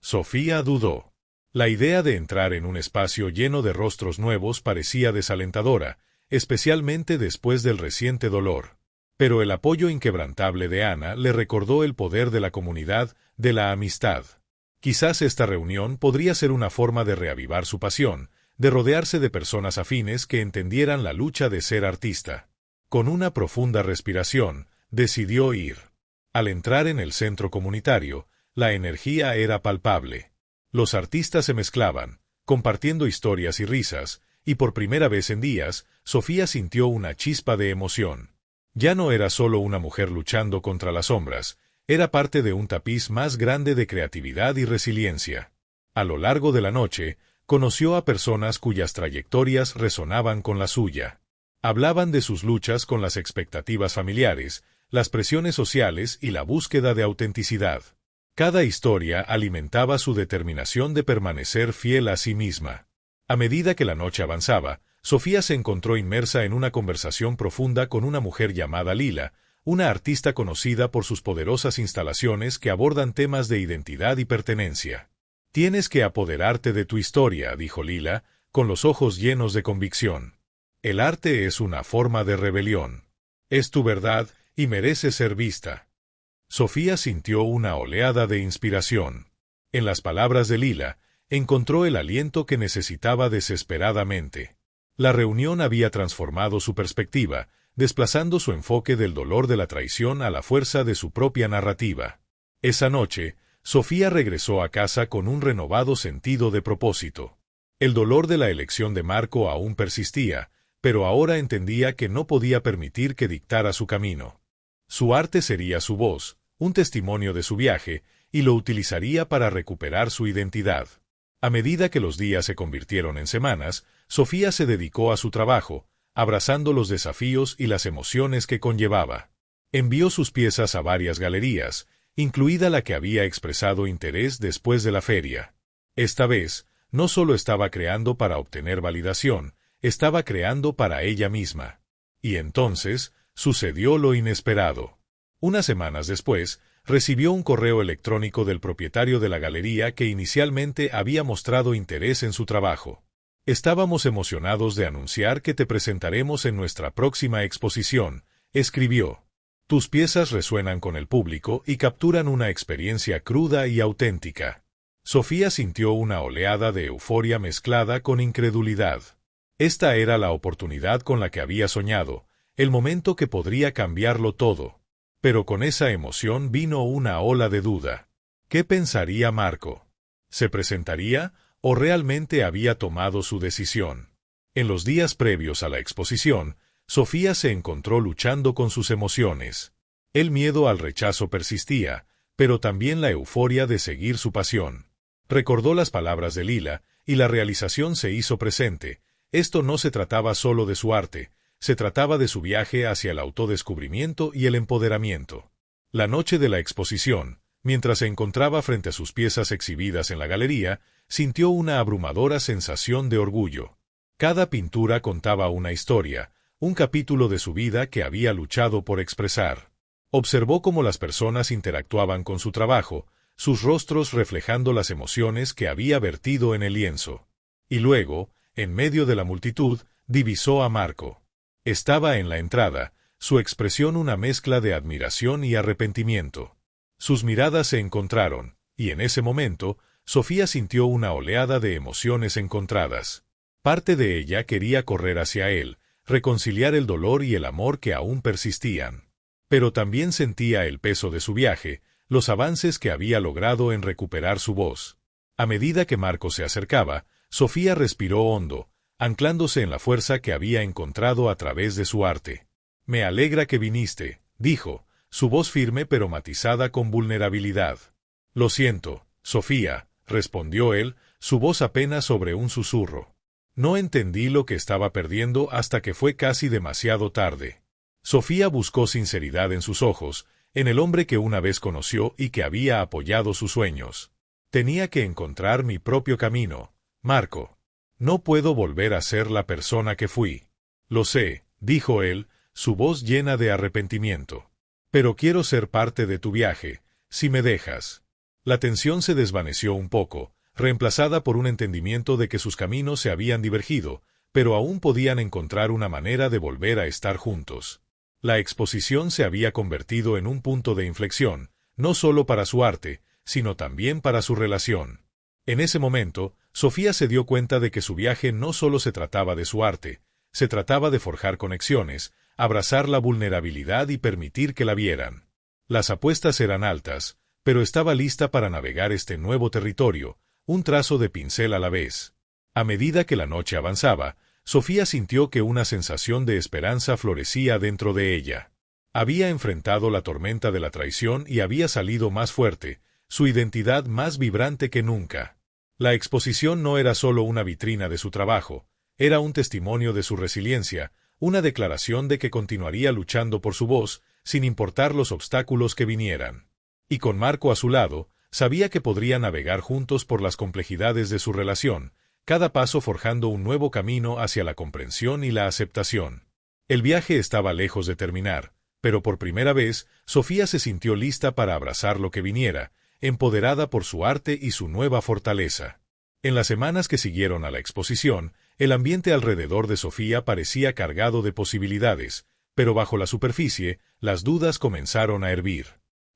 Sofía dudó. La idea de entrar en un espacio lleno de rostros nuevos parecía desalentadora, especialmente después del reciente dolor. Pero el apoyo inquebrantable de Ana le recordó el poder de la comunidad, de la amistad. Quizás esta reunión podría ser una forma de reavivar su pasión, de rodearse de personas afines que entendieran la lucha de ser artista. Con una profunda respiración, decidió ir. Al entrar en el centro comunitario, la energía era palpable. Los artistas se mezclaban, compartiendo historias y risas, y por primera vez en días, Sofía sintió una chispa de emoción. Ya no era solo una mujer luchando contra las sombras, era parte de un tapiz más grande de creatividad y resiliencia. A lo largo de la noche, conoció a personas cuyas trayectorias resonaban con la suya. Hablaban de sus luchas con las expectativas familiares, las presiones sociales y la búsqueda de autenticidad. Cada historia alimentaba su determinación de permanecer fiel a sí misma. A medida que la noche avanzaba, Sofía se encontró inmersa en una conversación profunda con una mujer llamada Lila, una artista conocida por sus poderosas instalaciones que abordan temas de identidad y pertenencia. Tienes que apoderarte de tu historia, dijo Lila, con los ojos llenos de convicción. El arte es una forma de rebelión. Es tu verdad y merece ser vista. Sofía sintió una oleada de inspiración. En las palabras de Lila, encontró el aliento que necesitaba desesperadamente. La reunión había transformado su perspectiva, desplazando su enfoque del dolor de la traición a la fuerza de su propia narrativa. Esa noche, Sofía regresó a casa con un renovado sentido de propósito. El dolor de la elección de Marco aún persistía, pero ahora entendía que no podía permitir que dictara su camino. Su arte sería su voz, un testimonio de su viaje, y lo utilizaría para recuperar su identidad. A medida que los días se convirtieron en semanas, Sofía se dedicó a su trabajo, abrazando los desafíos y las emociones que conllevaba. Envió sus piezas a varias galerías, incluida la que había expresado interés después de la feria. Esta vez, no solo estaba creando para obtener validación, estaba creando para ella misma. Y entonces, sucedió lo inesperado. Unas semanas después, recibió un correo electrónico del propietario de la galería que inicialmente había mostrado interés en su trabajo. «Estábamos emocionados de anunciar que te presentaremos en nuestra próxima exposición», escribió. «Tus piezas resuenan con el público y capturan una experiencia cruda y auténtica». Sofía sintió una oleada de euforia mezclada con incredulidad. Esta era la oportunidad con la que había soñado, el momento que podría cambiarlo todo. Pero con esa emoción vino una ola de duda. ¿Qué pensaría Marco? ¿Se presentaría o realmente había tomado su decisión? En los días previos a la exposición, Sofía se encontró luchando con sus emociones. El miedo al rechazo persistía, pero también la euforia de seguir su pasión. Recordó las palabras de Lila, y la realización se hizo presente. Esto no se trataba solo de su arte, se trataba de su viaje hacia el autodescubrimiento y el empoderamiento. La noche de la exposición, mientras se encontraba frente a sus piezas exhibidas en la galería, sintió una abrumadora sensación de orgullo. Cada pintura contaba una historia, un capítulo de su vida que había luchado por expresar. Observó cómo las personas interactuaban con su trabajo, sus rostros reflejando las emociones que había vertido en el lienzo. Y luego, en medio de la multitud, divisó a Marco. Estaba en la entrada, su expresión una mezcla de admiración y arrepentimiento. Sus miradas se encontraron, y en ese momento, Sofía sintió una oleada de emociones encontradas. Parte de ella quería correr hacia él, reconciliar el dolor y el amor que aún persistían. Pero también sentía el peso de su viaje, los avances que había logrado en recuperar su voz. A medida que Marco se acercaba, Sofía respiró hondo, anclándose en la fuerza que había encontrado a través de su arte. «Me alegra que viniste», dijo, su voz firme pero matizada con vulnerabilidad. «Lo siento, Sofía», respondió él, su voz apenas sobre un susurro. «No entendí lo que estaba perdiendo hasta que fue casi demasiado tarde». Sofía buscó sinceridad en sus ojos, en el hombre que una vez conoció y que había apoyado sus sueños. «Tenía que encontrar mi propio camino, Marco. No puedo volver a ser la persona que fui». «Lo sé», dijo él, su voz llena de arrepentimiento. «Pero quiero ser parte de tu viaje, si me dejas». La tensión se desvaneció un poco, reemplazada por un entendimiento de que sus caminos se habían divergido, pero aún podían encontrar una manera de volver a estar juntos. La exposición se había convertido en un punto de inflexión, no solo para su arte, sino también para su relación. En ese momento, Sofía se dio cuenta de que su viaje no solo se trataba de su arte, se trataba de forjar conexiones, abrazar la vulnerabilidad y permitir que la vieran. Las apuestas eran altas, pero estaba lista para navegar este nuevo territorio, un trazo de pincel a la vez. A medida que la noche avanzaba, Sofía sintió que una sensación de esperanza florecía dentro de ella. Había enfrentado la tormenta de la traición y había salido más fuerte, su identidad más vibrante que nunca. La exposición no era solo una vitrina de su trabajo, era un testimonio de su resiliencia, una declaración de que continuaría luchando por su voz, sin importar los obstáculos que vinieran. Y con Marco a su lado, sabía que podría navegar juntos por las complejidades de su relación, cada paso forjando un nuevo camino hacia la comprensión y la aceptación. El viaje estaba lejos de terminar, pero por primera vez, Sofía se sintió lista para abrazar lo que viniera, empoderada por su arte y su nueva fortaleza. En las semanas que siguieron a la exposición, el ambiente alrededor de Sofía parecía cargado de posibilidades, pero bajo la superficie, las dudas comenzaron a hervir.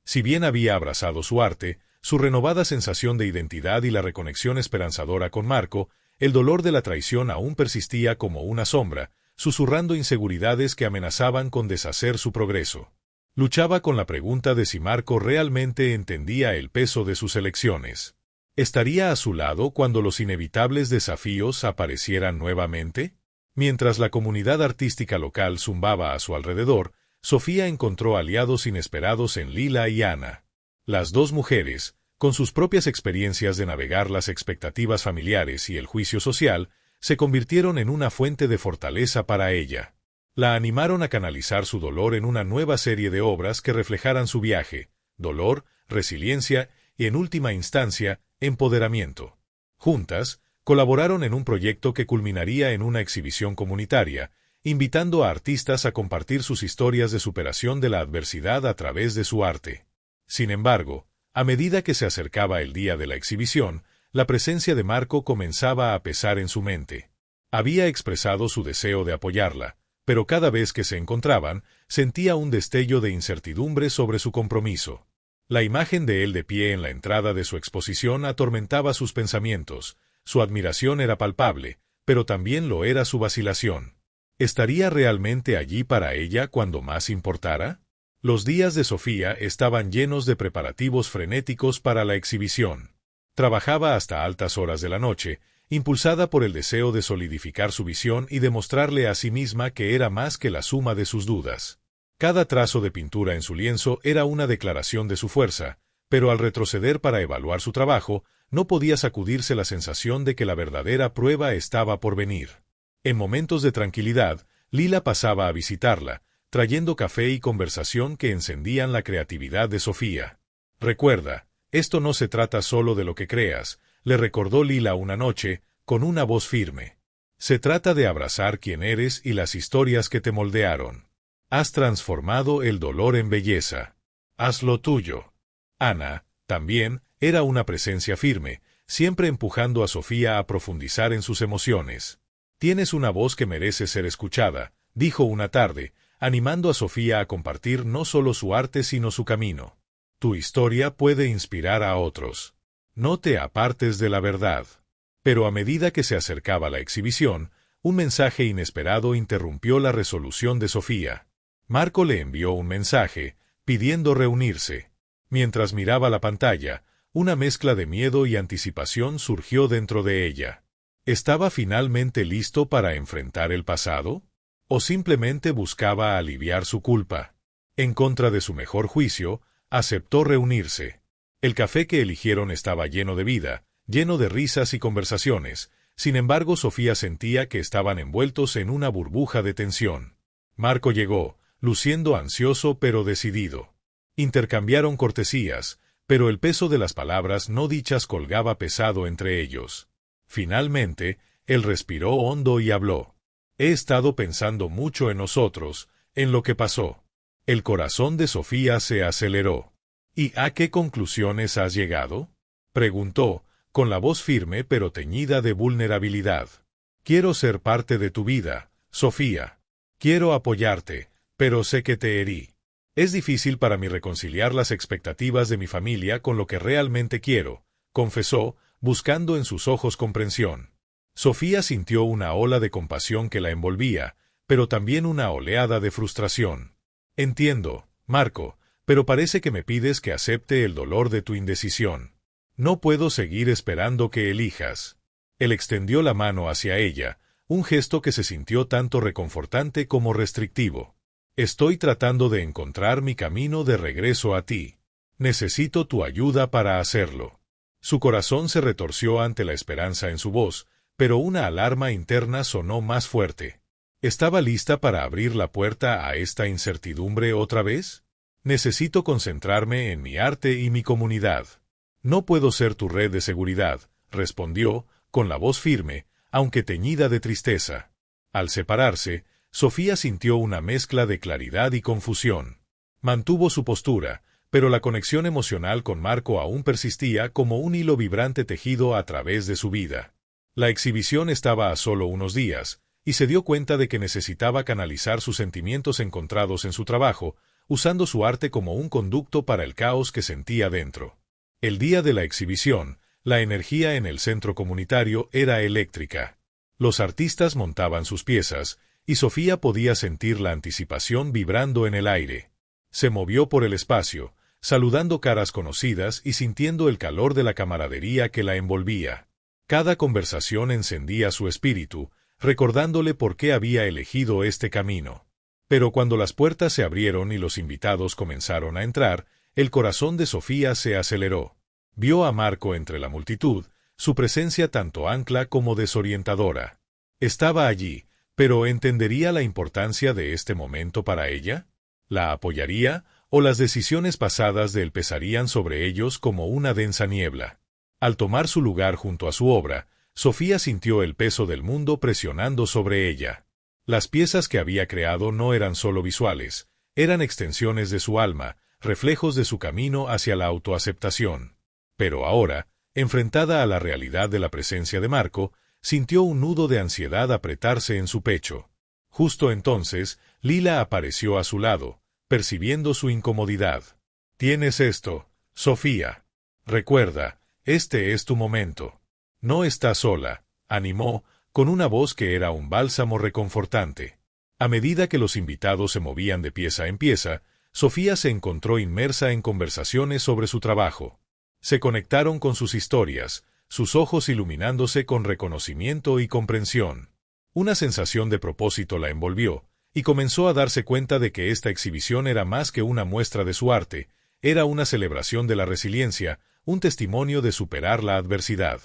Si bien había abrazado su arte, su renovada sensación de identidad y la reconexión esperanzadora con Marco, el dolor de la traición aún persistía como una sombra, susurrando inseguridades que amenazaban con deshacer su progreso. Luchaba con la pregunta de si Marco realmente entendía el peso de sus elecciones. ¿Estaría a su lado cuando los inevitables desafíos aparecieran nuevamente? Mientras la comunidad artística local zumbaba a su alrededor, Sofía encontró aliados inesperados en Lila y Ana. Las dos mujeres, con sus propias experiencias de navegar las expectativas familiares y el juicio social, se convirtieron en una fuente de fortaleza para ella. La animaron a canalizar su dolor en una nueva serie de obras que reflejaran su viaje, dolor, resiliencia y, en última instancia, empoderamiento. Juntas, colaboraron en un proyecto que culminaría en una exhibición comunitaria, invitando a artistas a compartir sus historias de superación de la adversidad a través de su arte. Sin embargo, a medida que se acercaba el día de la exhibición, la presencia de Marco comenzaba a pesar en su mente. Había expresado su deseo de apoyarla, pero cada vez que se encontraban, sentía un destello de incertidumbre sobre su compromiso. La imagen de él de pie en la entrada de su exposición atormentaba sus pensamientos. Su admiración era palpable, pero también lo era su vacilación. ¿Estaría realmente allí para ella cuando más importara? Los días de Sofía estaban llenos de preparativos frenéticos para la exhibición. Trabajaba hasta altas horas de la noche, impulsada por el deseo de solidificar su visión y demostrarle a sí misma que era más que la suma de sus dudas. Cada trazo de pintura en su lienzo era una declaración de su fuerza, pero al retroceder para evaluar su trabajo, no podía sacudirse la sensación de que la verdadera prueba estaba por venir. En momentos de tranquilidad, Lila pasaba a visitarla, trayendo café y conversación que encendían la creatividad de Sofía. «Recuerda, esto no se trata solo de lo que creas», le recordó Lila una noche, con una voz firme. «Se trata de abrazar quién eres y las historias que te moldearon. Has transformado el dolor en belleza. Haz lo tuyo». Ana, también, era una presencia firme, siempre empujando a Sofía a profundizar en sus emociones. «Tienes una voz que merece ser escuchada», dijo una tarde, animando a Sofía a compartir no solo su arte sino su camino. «Tu historia puede inspirar a otros. No te apartes de la verdad». Pero a medida que se acercaba la exhibición, un mensaje inesperado interrumpió la resolución de Sofía. Marco le envió un mensaje, pidiendo reunirse. Mientras miraba la pantalla, una mezcla de miedo y anticipación surgió dentro de ella. ¿Estaba finalmente listo para enfrentar el pasado? ¿O simplemente buscaba aliviar su culpa? En contra de su mejor juicio, aceptó reunirse. El café que eligieron estaba lleno de vida, lleno de risas y conversaciones. Sin embargo, Sofía sentía que estaban envueltos en una burbuja de tensión. Marco llegó, luciendo ansioso pero decidido. Intercambiaron cortesías, pero el peso de las palabras no dichas colgaba pesado entre ellos. Finalmente, él respiró hondo y habló. «He estado pensando mucho en nosotros, en lo que pasó». El corazón de Sofía se aceleró. «¿Y a qué conclusiones has llegado?», preguntó, con la voz firme pero teñida de vulnerabilidad. «Quiero ser parte de tu vida, Sofía. Quiero apoyarte, pero sé que te herí. Es difícil para mí reconciliar las expectativas de mi familia con lo que realmente quiero», confesó, buscando en sus ojos comprensión. Sofía sintió una ola de compasión que la envolvía, pero también una oleada de frustración. «Entiendo, Marco, pero parece que me pides que acepte el dolor de tu indecisión. No puedo seguir esperando que elijas». Él extendió la mano hacia ella, un gesto que se sintió tanto reconfortante como restrictivo. «Estoy tratando de encontrar mi camino de regreso a ti. Necesito tu ayuda para hacerlo». Su corazón se retorció ante la esperanza en su voz, pero una alarma interna sonó más fuerte. ¿Estaba lista para abrir la puerta a esta incertidumbre otra vez? «Necesito concentrarme en mi arte y mi comunidad». «No puedo ser tu red de seguridad», respondió, con la voz firme, aunque teñida de tristeza. Al separarse, Sofía sintió una mezcla de claridad y confusión. Mantuvo su postura, pero la conexión emocional con Marco aún persistía como un hilo vibrante tejido a través de su vida. La exhibición estaba a solo unos días, y se dio cuenta de que necesitaba canalizar sus sentimientos encontrados en su trabajo, usando su arte como un conducto para el caos que sentía dentro. El día de la exhibición, la energía en el centro comunitario era eléctrica. Los artistas montaban sus piezas, y Sofía podía sentir la anticipación vibrando en el aire. Se movió por el espacio, saludando caras conocidas y sintiendo el calor de la camaradería que la envolvía. Cada conversación encendía su espíritu, recordándole por qué había elegido este camino. Pero cuando las puertas se abrieron y los invitados comenzaron a entrar, el corazón de Sofía se aceleró. Vio a Marco entre la multitud, su presencia tanto ancla como desorientadora. Estaba allí, pero ¿entendería la importancia de este momento para ella? ¿La apoyaría, o las decisiones pasadas de él pesarían sobre ellos como una densa niebla? Al tomar su lugar junto a su obra, Sofía sintió el peso del mundo presionando sobre ella. Las piezas que había creado no eran solo visuales, eran extensiones de su alma, reflejos de su camino hacia la autoaceptación. Pero ahora, enfrentada a la realidad de la presencia de Marco, sintió un nudo de ansiedad apretarse en su pecho. Justo entonces, Lila apareció a su lado, percibiendo su incomodidad. «Tienes esto, Sofía. Recuerda, este es tu momento. No estás sola», animó, con una voz que era un bálsamo reconfortante. A medida que los invitados se movían de pieza en pieza, Sofía se encontró inmersa en conversaciones sobre su trabajo. Se conectaron con sus historias, sus ojos iluminándose con reconocimiento y comprensión. Una sensación de propósito la envolvió, y comenzó a darse cuenta de que esta exhibición era más que una muestra de su arte, era una celebración de la resiliencia, un testimonio de superar la adversidad.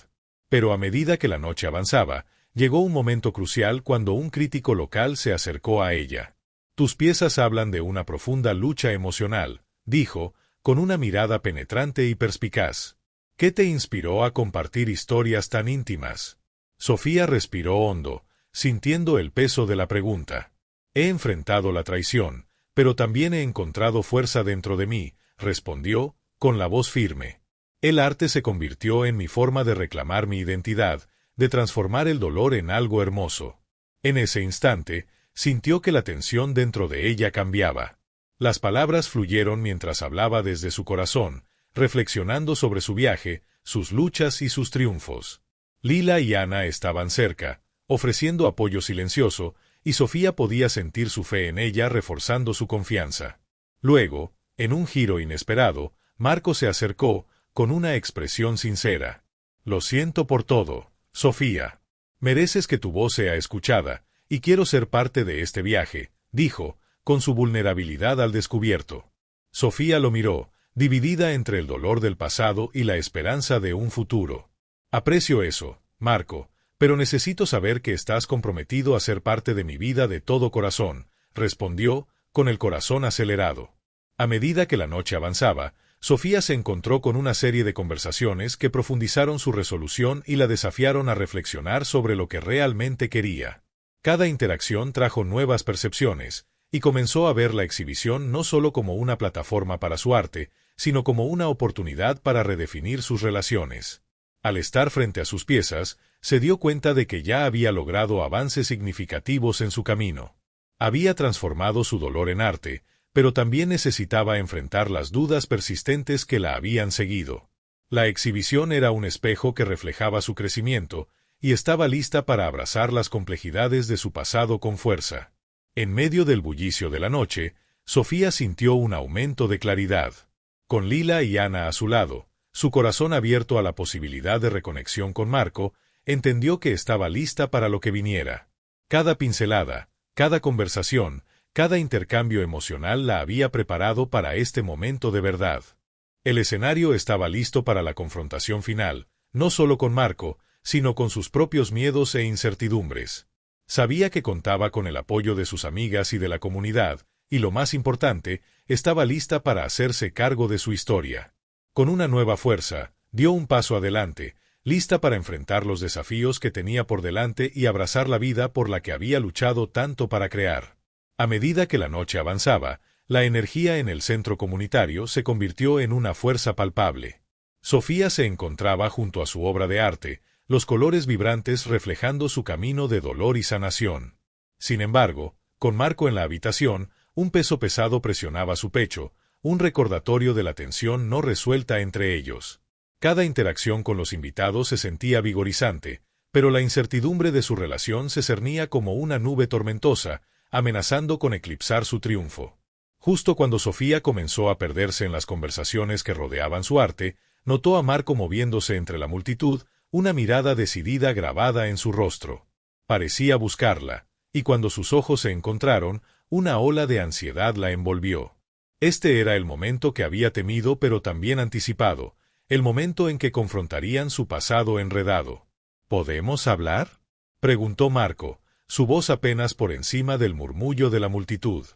Pero a medida que la noche avanzaba, llegó un momento crucial cuando un crítico local se acercó a ella. «Tus piezas hablan de una profunda lucha emocional», dijo, con una mirada penetrante y perspicaz. «¿Qué te inspiró a compartir historias tan íntimas?» Sofía respiró hondo, sintiendo el peso de la pregunta. «He enfrentado la traición, pero también he encontrado fuerza dentro de mí», respondió, con la voz firme. «El arte se convirtió en mi forma de reclamar mi identidad, de transformar el dolor en algo hermoso». En ese instante, sintió que la tensión dentro de ella cambiaba. Las palabras fluyeron mientras hablaba desde su corazón, reflexionando sobre su viaje, sus luchas y sus triunfos. Lila y Ana estaban cerca, ofreciendo apoyo silencioso, y Sofía podía sentir su fe en ella reforzando su confianza. Luego, en un giro inesperado, Marco se acercó, con una expresión sincera. «Lo siento por todo, Sofía. Mereces que tu voz sea escuchada, y quiero ser parte de este viaje», dijo, con su vulnerabilidad al descubierto. Sofía lo miró, dividida entre el dolor del pasado y la esperanza de un futuro. «Aprecio eso, Marco, pero necesito saber que estás comprometido a ser parte de mi vida de todo corazón», respondió, con el corazón acelerado. A medida que la noche avanzaba, Sofía se encontró con una serie de conversaciones que profundizaron su resolución y la desafiaron a reflexionar sobre lo que realmente quería. Cada interacción trajo nuevas percepciones, y comenzó a ver la exhibición no solo como una plataforma para su arte, sino como una oportunidad para redefinir sus relaciones. Al estar frente a sus piezas, se dio cuenta de que ya había logrado avances significativos en su camino. Había transformado su dolor en arte, pero también necesitaba enfrentar las dudas persistentes que la habían seguido. La exhibición era un espejo que reflejaba su crecimiento, y estaba lista para abrazar las complejidades de su pasado con fuerza. En medio del bullicio de la noche, Sofía sintió un aumento de claridad. Con Lila y Ana a su lado, su corazón abierto a la posibilidad de reconexión con Marco, entendió que estaba lista para lo que viniera. Cada pincelada, cada conversación, cada intercambio emocional la había preparado para este momento de verdad. El escenario estaba listo para la confrontación final, no solo con Marco, sino con sus propios miedos e incertidumbres. Sabía que contaba con el apoyo de sus amigas y de la comunidad, y lo más importante, estaba lista para hacerse cargo de su historia. Con una nueva fuerza, dio un paso adelante, lista para enfrentar los desafíos que tenía por delante y abrazar la vida por la que había luchado tanto para crear. A medida que la noche avanzaba, la energía en el centro comunitario se convirtió en una fuerza palpable. Sofía se encontraba junto a su obra de arte, los colores vibrantes reflejando su camino de dolor y sanación. Sin embargo, con Marco en la habitación, un peso pesado presionaba su pecho, un recordatorio de la tensión no resuelta entre ellos. Cada interacción con los invitados se sentía vigorizante, pero la incertidumbre de su relación se cernía como una nube tormentosa, amenazando con eclipsar su triunfo. Justo cuando Sofía comenzó a perderse en las conversaciones que rodeaban su arte, notó a Marco moviéndose entre la multitud, una mirada decidida grabada en su rostro. Parecía buscarla, y cuando sus ojos se encontraron, una ola de ansiedad la envolvió. Este era el momento que había temido pero también anticipado, el momento en que confrontarían su pasado enredado. ¿Podemos hablar?, preguntó Marco, su voz apenas por encima del murmullo de la multitud.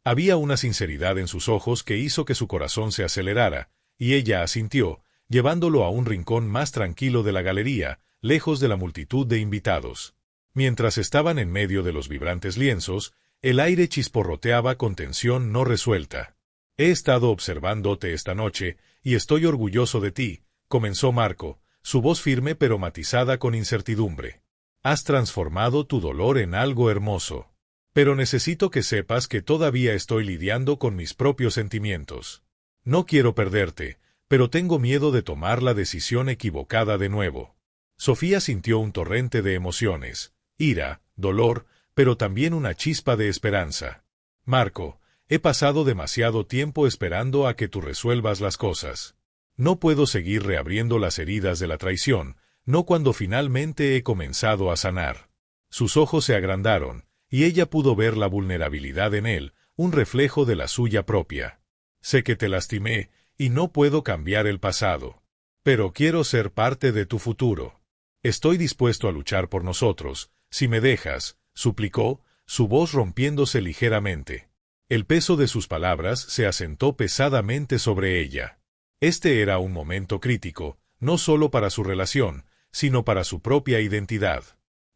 Había una sinceridad en sus ojos que hizo que su corazón se acelerara, y ella asintió, llevándolo a un rincón más tranquilo de la galería, lejos de la multitud de invitados. Mientras estaban en medio de los vibrantes lienzos, el aire chisporroteaba con tensión no resuelta. «He estado observándote esta noche, y estoy orgulloso de ti», comenzó Marco, su voz firme pero matizada con incertidumbre. «Has transformado tu dolor en algo hermoso. Pero necesito que sepas que todavía estoy lidiando con mis propios sentimientos. No quiero perderte, pero tengo miedo de tomar la decisión equivocada de nuevo». Sofía sintió un torrente de emociones, ira, dolor, pero también una chispa de esperanza. «Marco, he pasado demasiado tiempo esperando a que tú resuelvas las cosas. No puedo seguir reabriendo las heridas de la traición, no cuando finalmente he comenzado a sanar». Sus ojos se agrandaron, y ella pudo ver la vulnerabilidad en él, un reflejo de la suya propia. «Sé que te lastimé, y no puedo cambiar el pasado. Pero quiero ser parte de tu futuro. Estoy dispuesto a luchar por nosotros, si me dejas», suplicó, su voz rompiéndose ligeramente. El peso de sus palabras se asentó pesadamente sobre ella. Este era un momento crítico, no solo para su relación, sino para su propia identidad.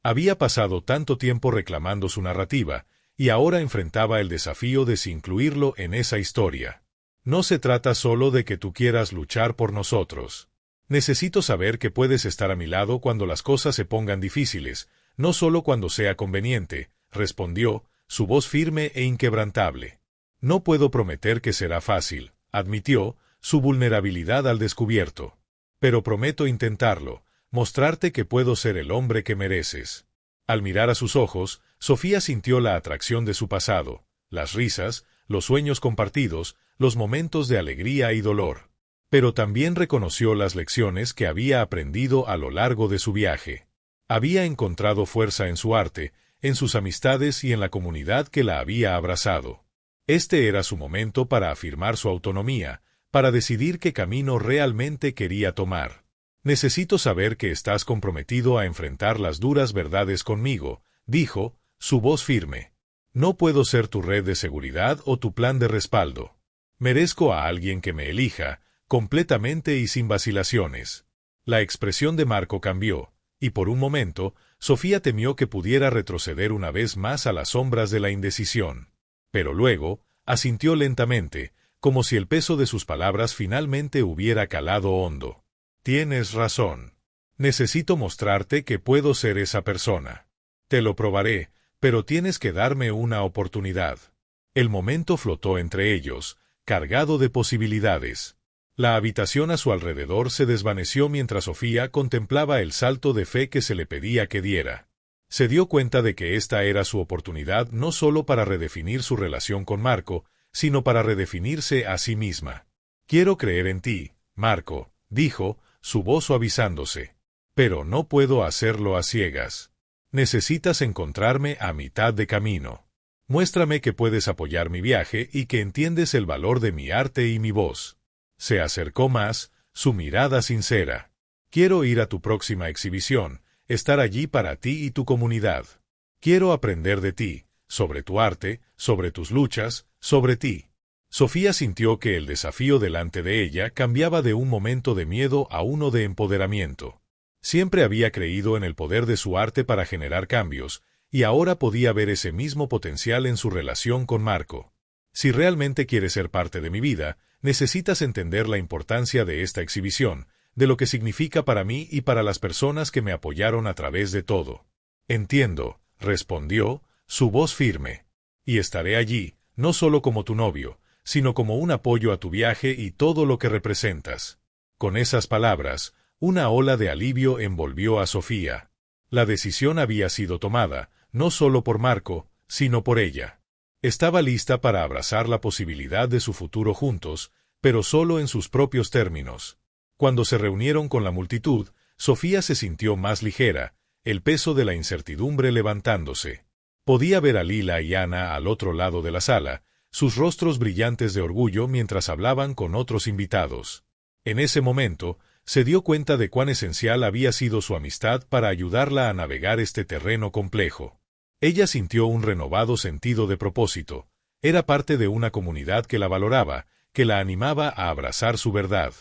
Había pasado tanto tiempo reclamando su narrativa, y ahora enfrentaba el desafío de si incluirlo en esa historia. «No se trata solo de que tú quieras luchar por nosotros. Necesito saber que puedes estar a mi lado cuando las cosas se pongan difíciles, no solo cuando sea conveniente», respondió, su voz firme e inquebrantable. «No puedo prometer que será fácil», admitió, su vulnerabilidad al descubierto. «Pero prometo intentarlo, mostrarte que puedo ser el hombre que mereces». Al mirar a sus ojos, Sofía sintió la atracción de su pasado, las risas, los sueños compartidos, los momentos de alegría y dolor. Pero también reconoció las lecciones que había aprendido a lo largo de su viaje. Había encontrado fuerza en su arte, en sus amistades y en la comunidad que la había abrazado. Este era su momento para afirmar su autonomía, para decidir qué camino realmente quería tomar. «Necesito saber que estás comprometido a enfrentar las duras verdades conmigo», dijo, su voz firme. «No puedo ser tu red de seguridad o tu plan de respaldo. Merezco a alguien que me elija, completamente y sin vacilaciones». La expresión de Marco cambió, y por un momento, Sofía temió que pudiera retroceder una vez más a las sombras de la indecisión. Pero luego, asintió lentamente, como si el peso de sus palabras finalmente hubiera calado hondo. «Tienes razón. Necesito mostrarte que puedo ser esa persona. Te lo probaré, pero tienes que darme una oportunidad». El momento flotó entre ellos, cargado de posibilidades. La habitación a su alrededor se desvaneció mientras Sofía contemplaba el salto de fe que se le pedía que diera. Se dio cuenta de que esta era su oportunidad no solo para redefinir su relación con Marco, sino para redefinirse a sí misma. «Quiero creer en ti, Marco», dijo, su voz suavizándose. «Pero no puedo hacerlo a ciegas. Necesitas encontrarme a mitad de camino. Muéstrame que puedes apoyar mi viaje y que entiendes el valor de mi arte y mi voz». Se acercó más, su mirada sincera. «Quiero ir a tu próxima exhibición, estar allí para ti y tu comunidad. Quiero aprender de ti, sobre tu arte, sobre tus luchas, sobre ti». Sofía sintió que el desafío delante de ella cambiaba de un momento de miedo a uno de empoderamiento. Siempre había creído en el poder de su arte para generar cambios, y ahora podía ver ese mismo potencial en su relación con Marco. «Si realmente quieres ser parte de mi vida, necesitas entender la importancia de esta exhibición, de lo que significa para mí y para las personas que me apoyaron a través de todo». «Entiendo», respondió, su voz firme. «Y estaré allí, no solo como tu novio, sino como un apoyo a tu viaje y todo lo que representas». Con esas palabras, una ola de alivio envolvió a Sofía. La decisión había sido tomada, no solo por Marco, sino por ella. Estaba lista para abrazar la posibilidad de su futuro juntos, pero solo en sus propios términos. Cuando se reunieron con la multitud, Sofía se sintió más ligera, el peso de la incertidumbre levantándose. Podía ver a Lila y Ana al otro lado de la sala, sus rostros brillantes de orgullo mientras hablaban con otros invitados. En ese momento, se dio cuenta de cuán esencial había sido su amistad para ayudarla a navegar este terreno complejo. Ella sintió un renovado sentido de propósito. Era parte de una comunidad que la valoraba, que la animaba a abrazar su verdad.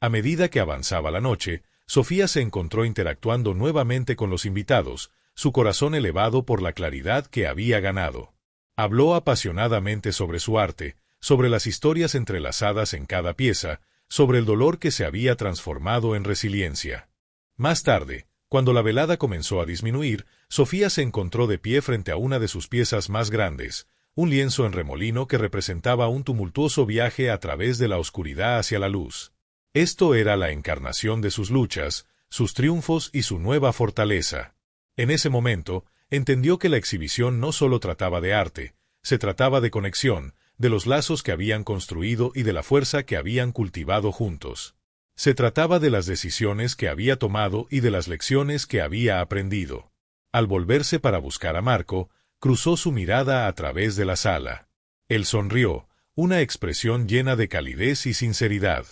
A medida que avanzaba la noche, Sofía se encontró interactuando nuevamente con los invitados, su corazón elevado por la claridad que había ganado. Habló apasionadamente sobre su arte, sobre las historias entrelazadas en cada pieza, sobre el dolor que se había transformado en resiliencia. Más tarde, cuando la velada comenzó a disminuir, Sofía se encontró de pie frente a una de sus piezas más grandes, un lienzo en remolino que representaba un tumultuoso viaje a través de la oscuridad hacia la luz. Esto era la encarnación de sus luchas, sus triunfos y su nueva fortaleza. En ese momento, entendió que la exhibición no solo trataba de arte, se trataba de conexión, de los lazos que habían construido y de la fuerza que habían cultivado juntos. Se trataba de las decisiones que había tomado y de las lecciones que había aprendido. Al volverse para buscar a Marco, cruzó su mirada a través de la sala. Él sonrió, una expresión llena de calidez y sinceridad.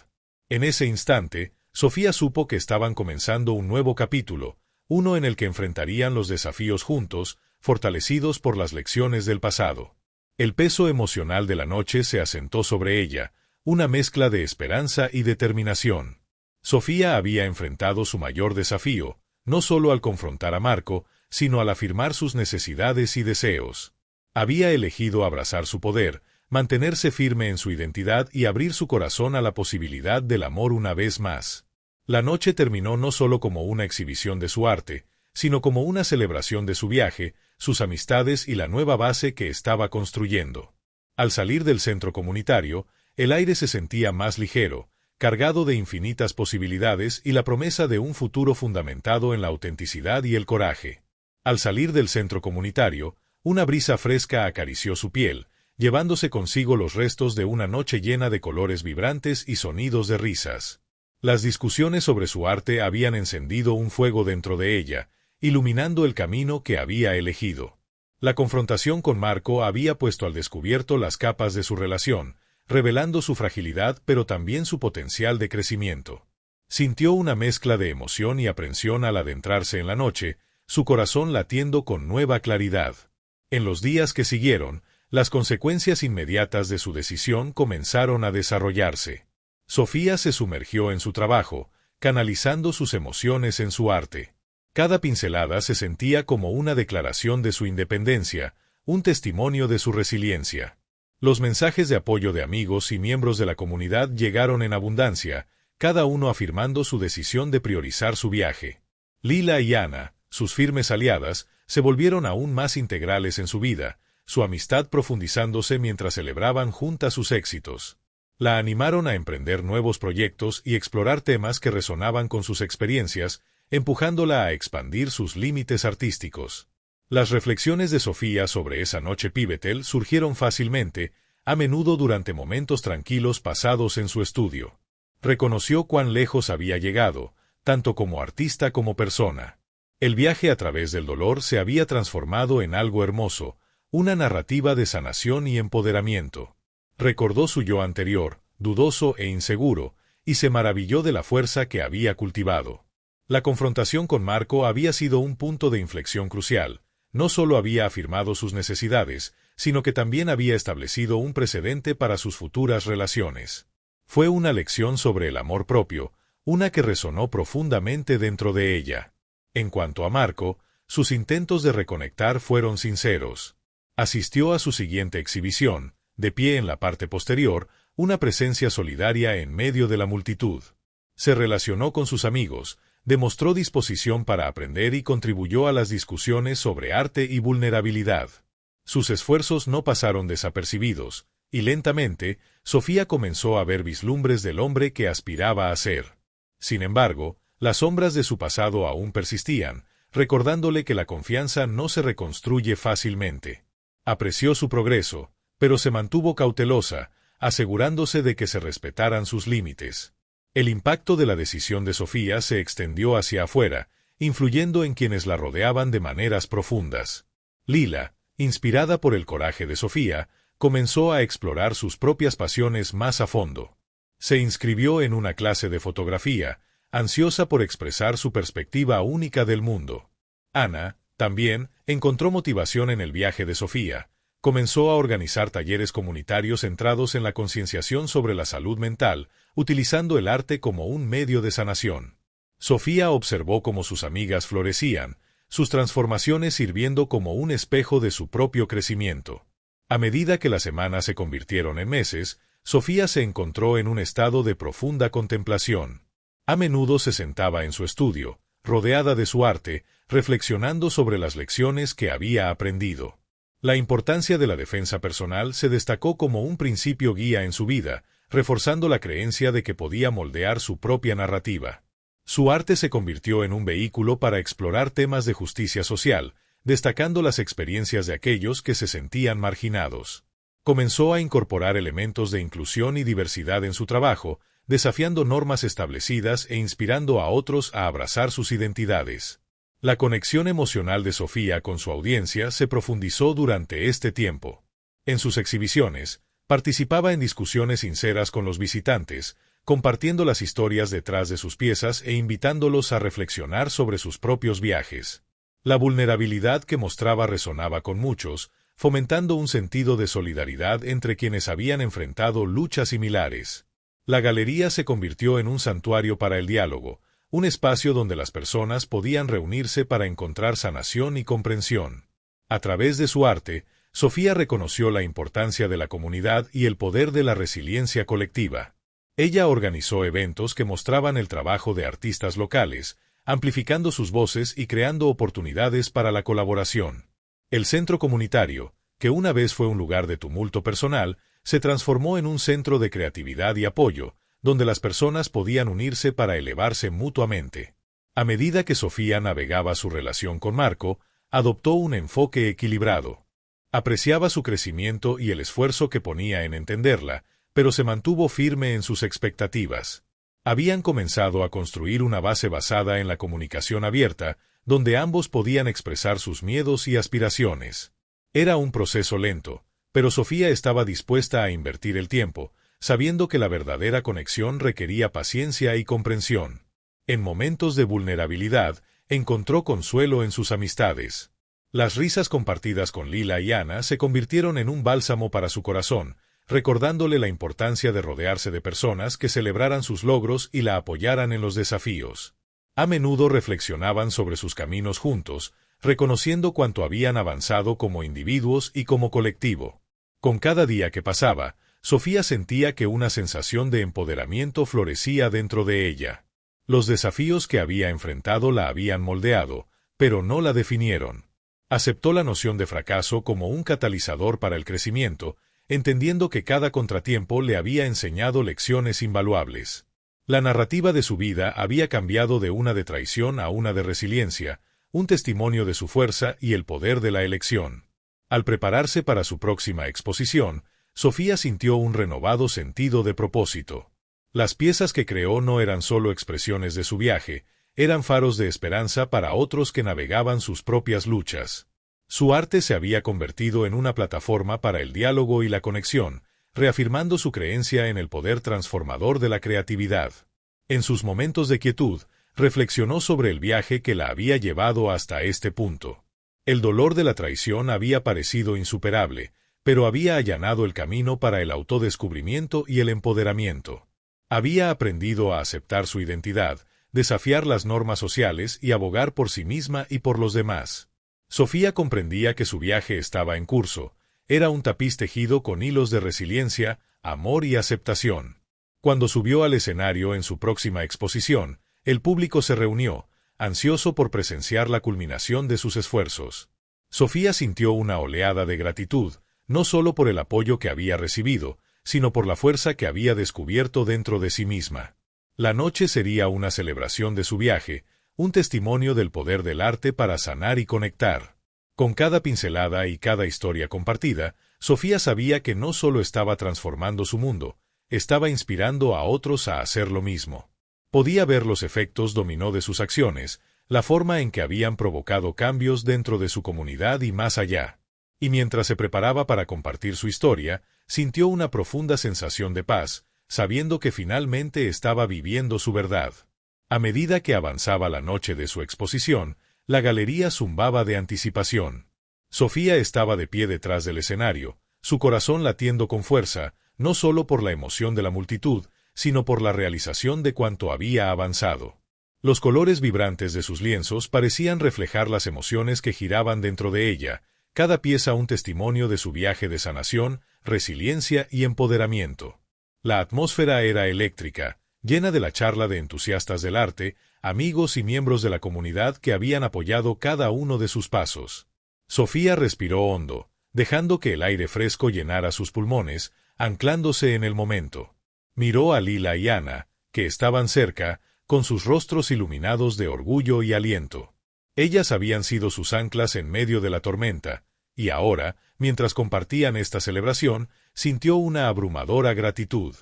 En ese instante, Sofía supo que estaban comenzando un nuevo capítulo, uno en el que enfrentarían los desafíos juntos, fortalecidos por las lecciones del pasado. El peso emocional de la noche se asentó sobre ella, una mezcla de esperanza y determinación. Sofía había enfrentado su mayor desafío, no solo al confrontar a Marco, sino al afirmar sus necesidades y deseos. Había elegido abrazar su poder, mantenerse firme en su identidad y abrir su corazón a la posibilidad del amor una vez más. La noche terminó no solo como una exhibición de su arte, sino como una celebración de su viaje, sus amistades y la nueva base que estaba construyendo. Al salir del centro comunitario, el aire se sentía más ligero, cargado de infinitas posibilidades y la promesa de un futuro fundamentado en la autenticidad y el coraje. Al salir del centro comunitario, una brisa fresca acarició su piel, llevándose consigo los restos de una noche llena de colores vibrantes y sonidos de risas. Las discusiones sobre su arte habían encendido un fuego dentro de ella, iluminando el camino que había elegido. La confrontación con Marco había puesto al descubierto las capas de su relación, revelando su fragilidad pero también su potencial de crecimiento. Sintió una mezcla de emoción y aprensión al adentrarse en la noche, su corazón latiendo con nueva claridad. En los días que siguieron, las consecuencias inmediatas de su decisión comenzaron a desarrollarse. Sofía se sumergió en su trabajo, canalizando sus emociones en su arte. Cada pincelada se sentía como una declaración de su independencia, un testimonio de su resiliencia. Los mensajes de apoyo de amigos y miembros de la comunidad llegaron en abundancia, cada uno afirmando su decisión de priorizar su viaje. Lila y Ana, sus firmes aliadas, se volvieron aún más integrales en su vida, su amistad profundizándose mientras celebraban juntas sus éxitos. La animaron a emprender nuevos proyectos y explorar temas que resonaban con sus experiencias, empujándola a expandir sus límites artísticos. Las reflexiones de Sofía sobre esa noche pivotal surgieron fácilmente, a menudo durante momentos tranquilos pasados en su estudio. Reconoció cuán lejos había llegado, tanto como artista como persona. El viaje a través del dolor se había transformado en algo hermoso, una narrativa de sanación y empoderamiento. Recordó su yo anterior, dudoso e inseguro, y se maravilló de la fuerza que había cultivado. La confrontación con Marco había sido un punto de inflexión crucial. No solo había afirmado sus necesidades, sino que también había establecido un precedente para sus futuras relaciones. Fue una lección sobre el amor propio, una que resonó profundamente dentro de ella. En cuanto a Marco, sus intentos de reconectar fueron sinceros. Asistió a su siguiente exhibición, de pie en la parte posterior, una presencia solidaria en medio de la multitud. Se relacionó con sus amigos, demostró disposición para aprender y contribuyó a las discusiones sobre arte y vulnerabilidad. Sus esfuerzos no pasaron desapercibidos, y lentamente, Sofía comenzó a ver vislumbres del hombre que aspiraba a ser. Sin embargo, las sombras de su pasado aún persistían, recordándole que la confianza no se reconstruye fácilmente. Apreció su progreso, pero se mantuvo cautelosa, asegurándose de que se respetaran sus límites. El impacto de la decisión de Sofía se extendió hacia afuera, influyendo en quienes la rodeaban de maneras profundas. Lila, inspirada por el coraje de Sofía, comenzó a explorar sus propias pasiones más a fondo. Se inscribió en una clase de fotografía, ansiosa por expresar su perspectiva única del mundo. Ana, también, encontró motivación en el viaje de Sofía. Comenzó a organizar talleres comunitarios centrados en la concienciación sobre la salud mental, utilizando el arte como un medio de sanación. Sofía observó cómo sus amigas florecían, sus transformaciones sirviendo como un espejo de su propio crecimiento. A medida que las semanas se convirtieron en meses, Sofía se encontró en un estado de profunda contemplación. A menudo se sentaba en su estudio, rodeada de su arte, reflexionando sobre las lecciones que había aprendido. La importancia de la defensa personal se destacó como un principio guía en su vida, reforzando la creencia de que podía moldear su propia narrativa. Su arte se convirtió en un vehículo para explorar temas de justicia social, destacando las experiencias de aquellos que se sentían marginados. Comenzó a incorporar elementos de inclusión y diversidad en su trabajo, desafiando normas establecidas e inspirando a otros a abrazar sus identidades. La conexión emocional de Sofía con su audiencia se profundizó durante este tiempo. En sus exhibiciones, participaba en discusiones sinceras con los visitantes, compartiendo las historias detrás de sus piezas e invitándolos a reflexionar sobre sus propios viajes. La vulnerabilidad que mostraba resonaba con muchos, fomentando un sentido de solidaridad entre quienes habían enfrentado luchas similares. La galería se convirtió en un santuario para el diálogo, un espacio donde las personas podían reunirse para encontrar sanación y comprensión. A través de su arte, Sofía reconoció la importancia de la comunidad y el poder de la resiliencia colectiva. Ella organizó eventos que mostraban el trabajo de artistas locales, amplificando sus voces y creando oportunidades para la colaboración. El centro comunitario, que una vez fue un lugar de tumulto personal, se transformó en un centro de creatividad y apoyo, donde las personas podían unirse para elevarse mutuamente. A medida que Sofía navegaba su relación con Marco, adoptó un enfoque equilibrado. Apreciaba su crecimiento y el esfuerzo que ponía en entenderla, pero se mantuvo firme en sus expectativas. Habían comenzado a construir una base basada en la comunicación abierta, donde ambos podían expresar sus miedos y aspiraciones. Era un proceso lento, pero Sofía estaba dispuesta a invertir el tiempo, sabiendo que la verdadera conexión requería paciencia y comprensión. En momentos de vulnerabilidad, encontró consuelo en sus amistades. Las risas compartidas con Lila y Ana se convirtieron en un bálsamo para su corazón, recordándole la importancia de rodearse de personas que celebraran sus logros y la apoyaran en los desafíos. A menudo reflexionaban sobre sus caminos juntos, reconociendo cuánto habían avanzado como individuos y como colectivo. Con cada día que pasaba, Sofía sentía que una sensación de empoderamiento florecía dentro de ella. Los desafíos que había enfrentado la habían moldeado, pero no la definieron. Aceptó la noción de fracaso como un catalizador para el crecimiento, entendiendo que cada contratiempo le había enseñado lecciones invaluables. La narrativa de su vida había cambiado de una de traición a una de resiliencia, un testimonio de su fuerza y el poder de la elección. Al prepararse para su próxima exposición, Sofía sintió un renovado sentido de propósito. Las piezas que creó no eran solo expresiones de su viaje, eran faros de esperanza para otros que navegaban sus propias luchas. Su arte se había convertido en una plataforma para el diálogo y la conexión, reafirmando su creencia en el poder transformador de la creatividad. En sus momentos de quietud, reflexionó sobre el viaje que la había llevado hasta este punto. El dolor de la traición había parecido insuperable, pero había allanado el camino para el autodescubrimiento y el empoderamiento. Había aprendido a aceptar su identidad, desafiar las normas sociales y abogar por sí misma y por los demás. Sofía comprendía que su viaje estaba en curso, era un tapiz tejido con hilos de resiliencia, amor y aceptación. Cuando subió al escenario en su próxima exposición, el público se reunió, ansioso por presenciar la culminación de sus esfuerzos. Sofía sintió una oleada de gratitud, no solo por el apoyo que había recibido, sino por la fuerza que había descubierto dentro de sí misma. La noche sería una celebración de su viaje, un testimonio del poder del arte para sanar y conectar. Con cada pincelada y cada historia compartida, Sofía sabía que no solo estaba transformando su mundo, estaba inspirando a otros a hacer lo mismo. Podía ver los efectos dominó de sus acciones, la forma en que habían provocado cambios dentro de su comunidad y más allá. Y mientras se preparaba para compartir su historia, sintió una profunda sensación de paz, sabiendo que finalmente estaba viviendo su verdad. A medida que avanzaba la noche de su exposición, la galería zumbaba de anticipación. Sofía estaba de pie detrás del escenario, su corazón latiendo con fuerza, no solo por la emoción de la multitud, sino por la realización de cuanto había avanzado. Los colores vibrantes de sus lienzos parecían reflejar las emociones que giraban dentro de ella, cada pieza un testimonio de su viaje de sanación, resiliencia y empoderamiento. La atmósfera era eléctrica, llena de la charla de entusiastas del arte, amigos y miembros de la comunidad que habían apoyado cada uno de sus pasos. Sofía respiró hondo, dejando que el aire fresco llenara sus pulmones, anclándose en el momento. Miró a Lila y Ana, que estaban cerca, con sus rostros iluminados de orgullo y aliento. Ellas habían sido sus anclas en medio de la tormenta, y ahora, mientras compartían esta celebración, sintió una abrumadora gratitud.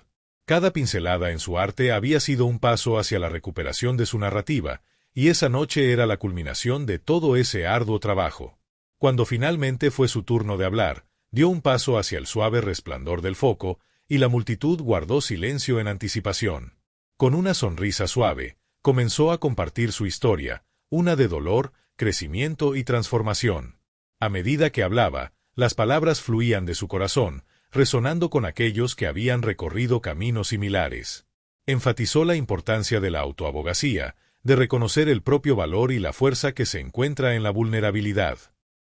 Cada pincelada en su arte había sido un paso hacia la recuperación de su narrativa, y esa noche era la culminación de todo ese arduo trabajo. Cuando finalmente fue su turno de hablar, dio un paso hacia el suave resplandor del foco, y la multitud guardó silencio en anticipación. Con una sonrisa suave, comenzó a compartir su historia, una de dolor, crecimiento y transformación. A medida que hablaba, las palabras fluían de su corazón, resonando con aquellos que habían recorrido caminos similares. Enfatizó la importancia de la autoabogacía, de reconocer el propio valor y la fuerza que se encuentra en la vulnerabilidad.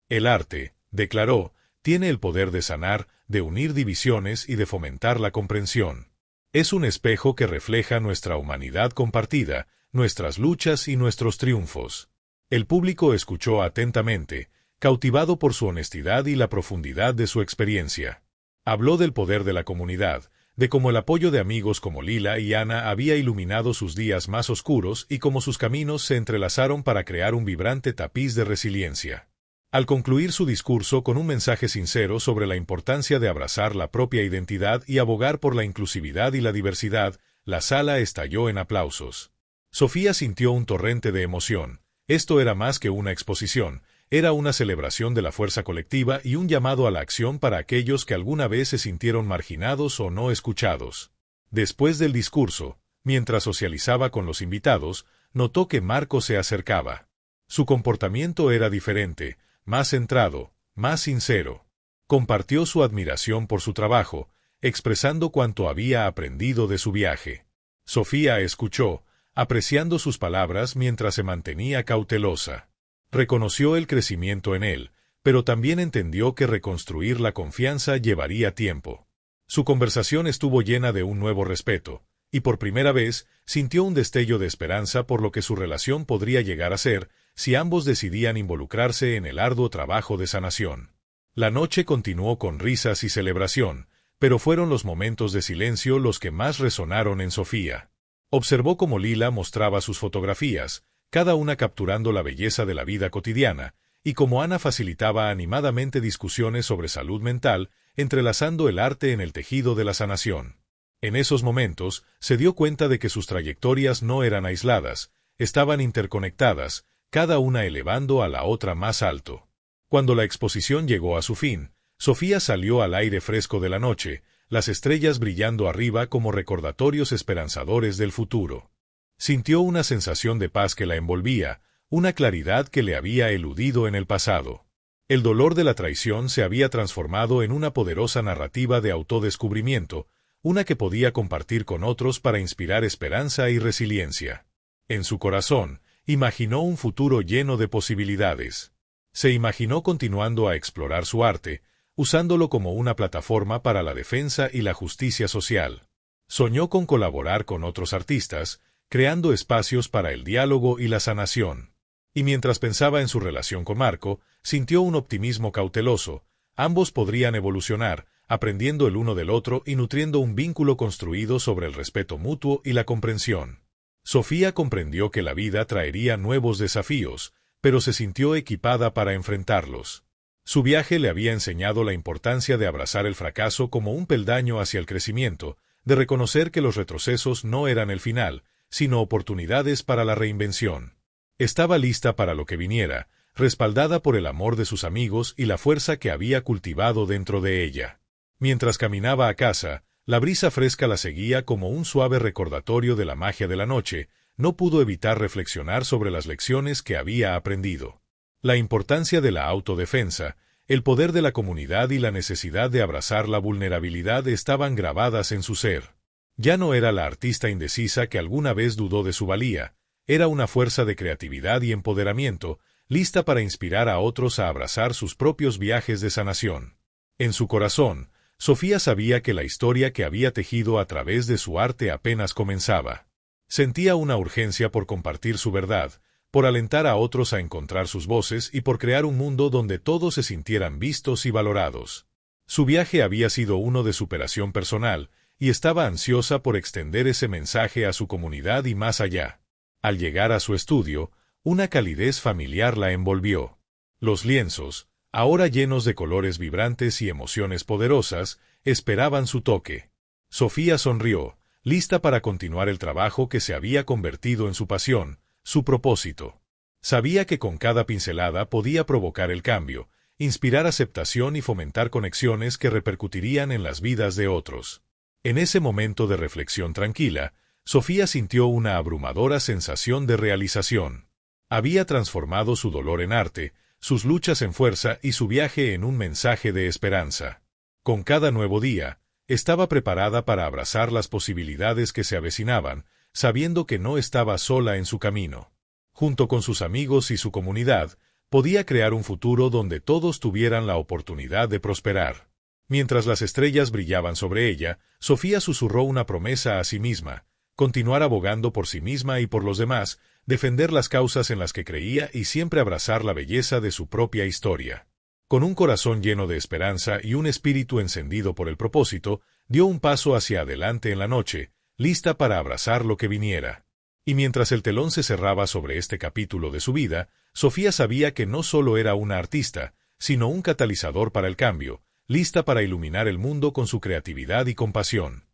El arte, declaró, tiene el poder de sanar, de unir divisiones y de fomentar la comprensión. Es un espejo que refleja nuestra humanidad compartida, nuestras luchas y nuestros triunfos. El público escuchó atentamente, cautivado por su honestidad y la profundidad de su experiencia. Habló del poder de la comunidad, de cómo el apoyo de amigos como Lila y Ana había iluminado sus días más oscuros y cómo sus caminos se entrelazaron para crear un vibrante tapiz de resiliencia. Al concluir su discurso con un mensaje sincero sobre la importancia de abrazar la propia identidad y abogar por la inclusividad y la diversidad, la sala estalló en aplausos. Sofía sintió un torrente de emoción. Esto era más que una exposición, era una celebración de la fuerza colectiva y un llamado a la acción para aquellos que alguna vez se sintieron marginados o no escuchados. Después del discurso, mientras socializaba con los invitados, notó que Marco se acercaba. Su comportamiento era diferente, más centrado, más sincero. Compartió su admiración por su trabajo, expresando cuanto había aprendido de su viaje. Sofía escuchó, apreciando sus palabras mientras se mantenía cautelosa. Reconoció el crecimiento en él, pero también entendió que reconstruir la confianza llevaría tiempo. Su conversación estuvo llena de un nuevo respeto, y por primera vez sintió un destello de esperanza por lo que su relación podría llegar a ser si ambos decidían involucrarse en el arduo trabajo de sanación. La noche continuó con risas y celebración, pero fueron los momentos de silencio los que más resonaron en Sofía. Observó cómo Lila mostraba sus fotografías, cada una capturando la belleza de la vida cotidiana, y cómo Ana facilitaba animadamente discusiones sobre salud mental, entrelazando el arte en el tejido de la sanación. En esos momentos, se dio cuenta de que sus trayectorias no eran aisladas, estaban interconectadas, cada una elevando a la otra más alto. Cuando la exposición llegó a su fin, Sofía salió al aire fresco de la noche, las estrellas brillando arriba como recordatorios esperanzadores del futuro. Sintió una sensación de paz que la envolvía, una claridad que le había eludido en el pasado. El dolor de la traición se había transformado en una poderosa narrativa de autodescubrimiento, una que podía compartir con otros para inspirar esperanza y resiliencia. En su corazón, imaginó un futuro lleno de posibilidades. Se imaginó continuando a explorar su arte, usándolo como una plataforma para la defensa y la justicia social. Soñó con colaborar con otros artistas, creando espacios para el diálogo y la sanación. Y mientras pensaba en su relación con Marco, sintió un optimismo cauteloso. Ambos podrían evolucionar, aprendiendo el uno del otro y nutriendo un vínculo construido sobre el respeto mutuo y la comprensión. Sofía comprendió que la vida traería nuevos desafíos, pero se sintió equipada para enfrentarlos. Su viaje le había enseñado la importancia de abrazar el fracaso como un peldaño hacia el crecimiento, de reconocer que los retrocesos no eran el final, sino oportunidades para la reinvención. Estaba lista para lo que viniera, respaldada por el amor de sus amigos y la fuerza que había cultivado dentro de ella. Mientras caminaba a casa, la brisa fresca la seguía como un suave recordatorio de la magia de la noche. No pudo evitar reflexionar sobre las lecciones que había aprendido. La importancia de la autodefensa, el poder de la comunidad y la necesidad de abrazar la vulnerabilidad estaban grabadas en su ser. Ya no era la artista indecisa que alguna vez dudó de su valía, era una fuerza de creatividad y empoderamiento, lista para inspirar a otros a abrazar sus propios viajes de sanación. En su corazón, Sofía sabía que la historia que había tejido a través de su arte apenas comenzaba. Sentía una urgencia por compartir su verdad, por alentar a otros a encontrar sus voces y por crear un mundo donde todos se sintieran vistos y valorados. Su viaje había sido uno de superación personal, y estaba ansiosa por extender ese mensaje a su comunidad y más allá. Al llegar a su estudio, una calidez familiar la envolvió. Los lienzos, ahora llenos de colores vibrantes y emociones poderosas, esperaban su toque. Sofía sonrió, lista para continuar el trabajo que se había convertido en su pasión, su propósito. Sabía que con cada pincelada podía provocar el cambio, inspirar aceptación y fomentar conexiones que repercutirían en las vidas de otros. En ese momento de reflexión tranquila, Sofía sintió una abrumadora sensación de realización. Había transformado su dolor en arte, sus luchas en fuerza y su viaje en un mensaje de esperanza. Con cada nuevo día, estaba preparada para abrazar las posibilidades que se avecinaban, sabiendo que no estaba sola en su camino. Junto con sus amigos y su comunidad, podía crear un futuro donde todos tuvieran la oportunidad de prosperar. Mientras las estrellas brillaban sobre ella, Sofía susurró una promesa a sí misma: continuar abogando por sí misma y por los demás, defender las causas en las que creía y siempre abrazar la belleza de su propia historia. Con un corazón lleno de esperanza y un espíritu encendido por el propósito, dio un paso hacia adelante en la noche, lista para abrazar lo que viniera. Y mientras el telón se cerraba sobre este capítulo de su vida, Sofía sabía que no solo era una artista, sino un catalizador para el cambio, lista para iluminar el mundo con su creatividad y compasión.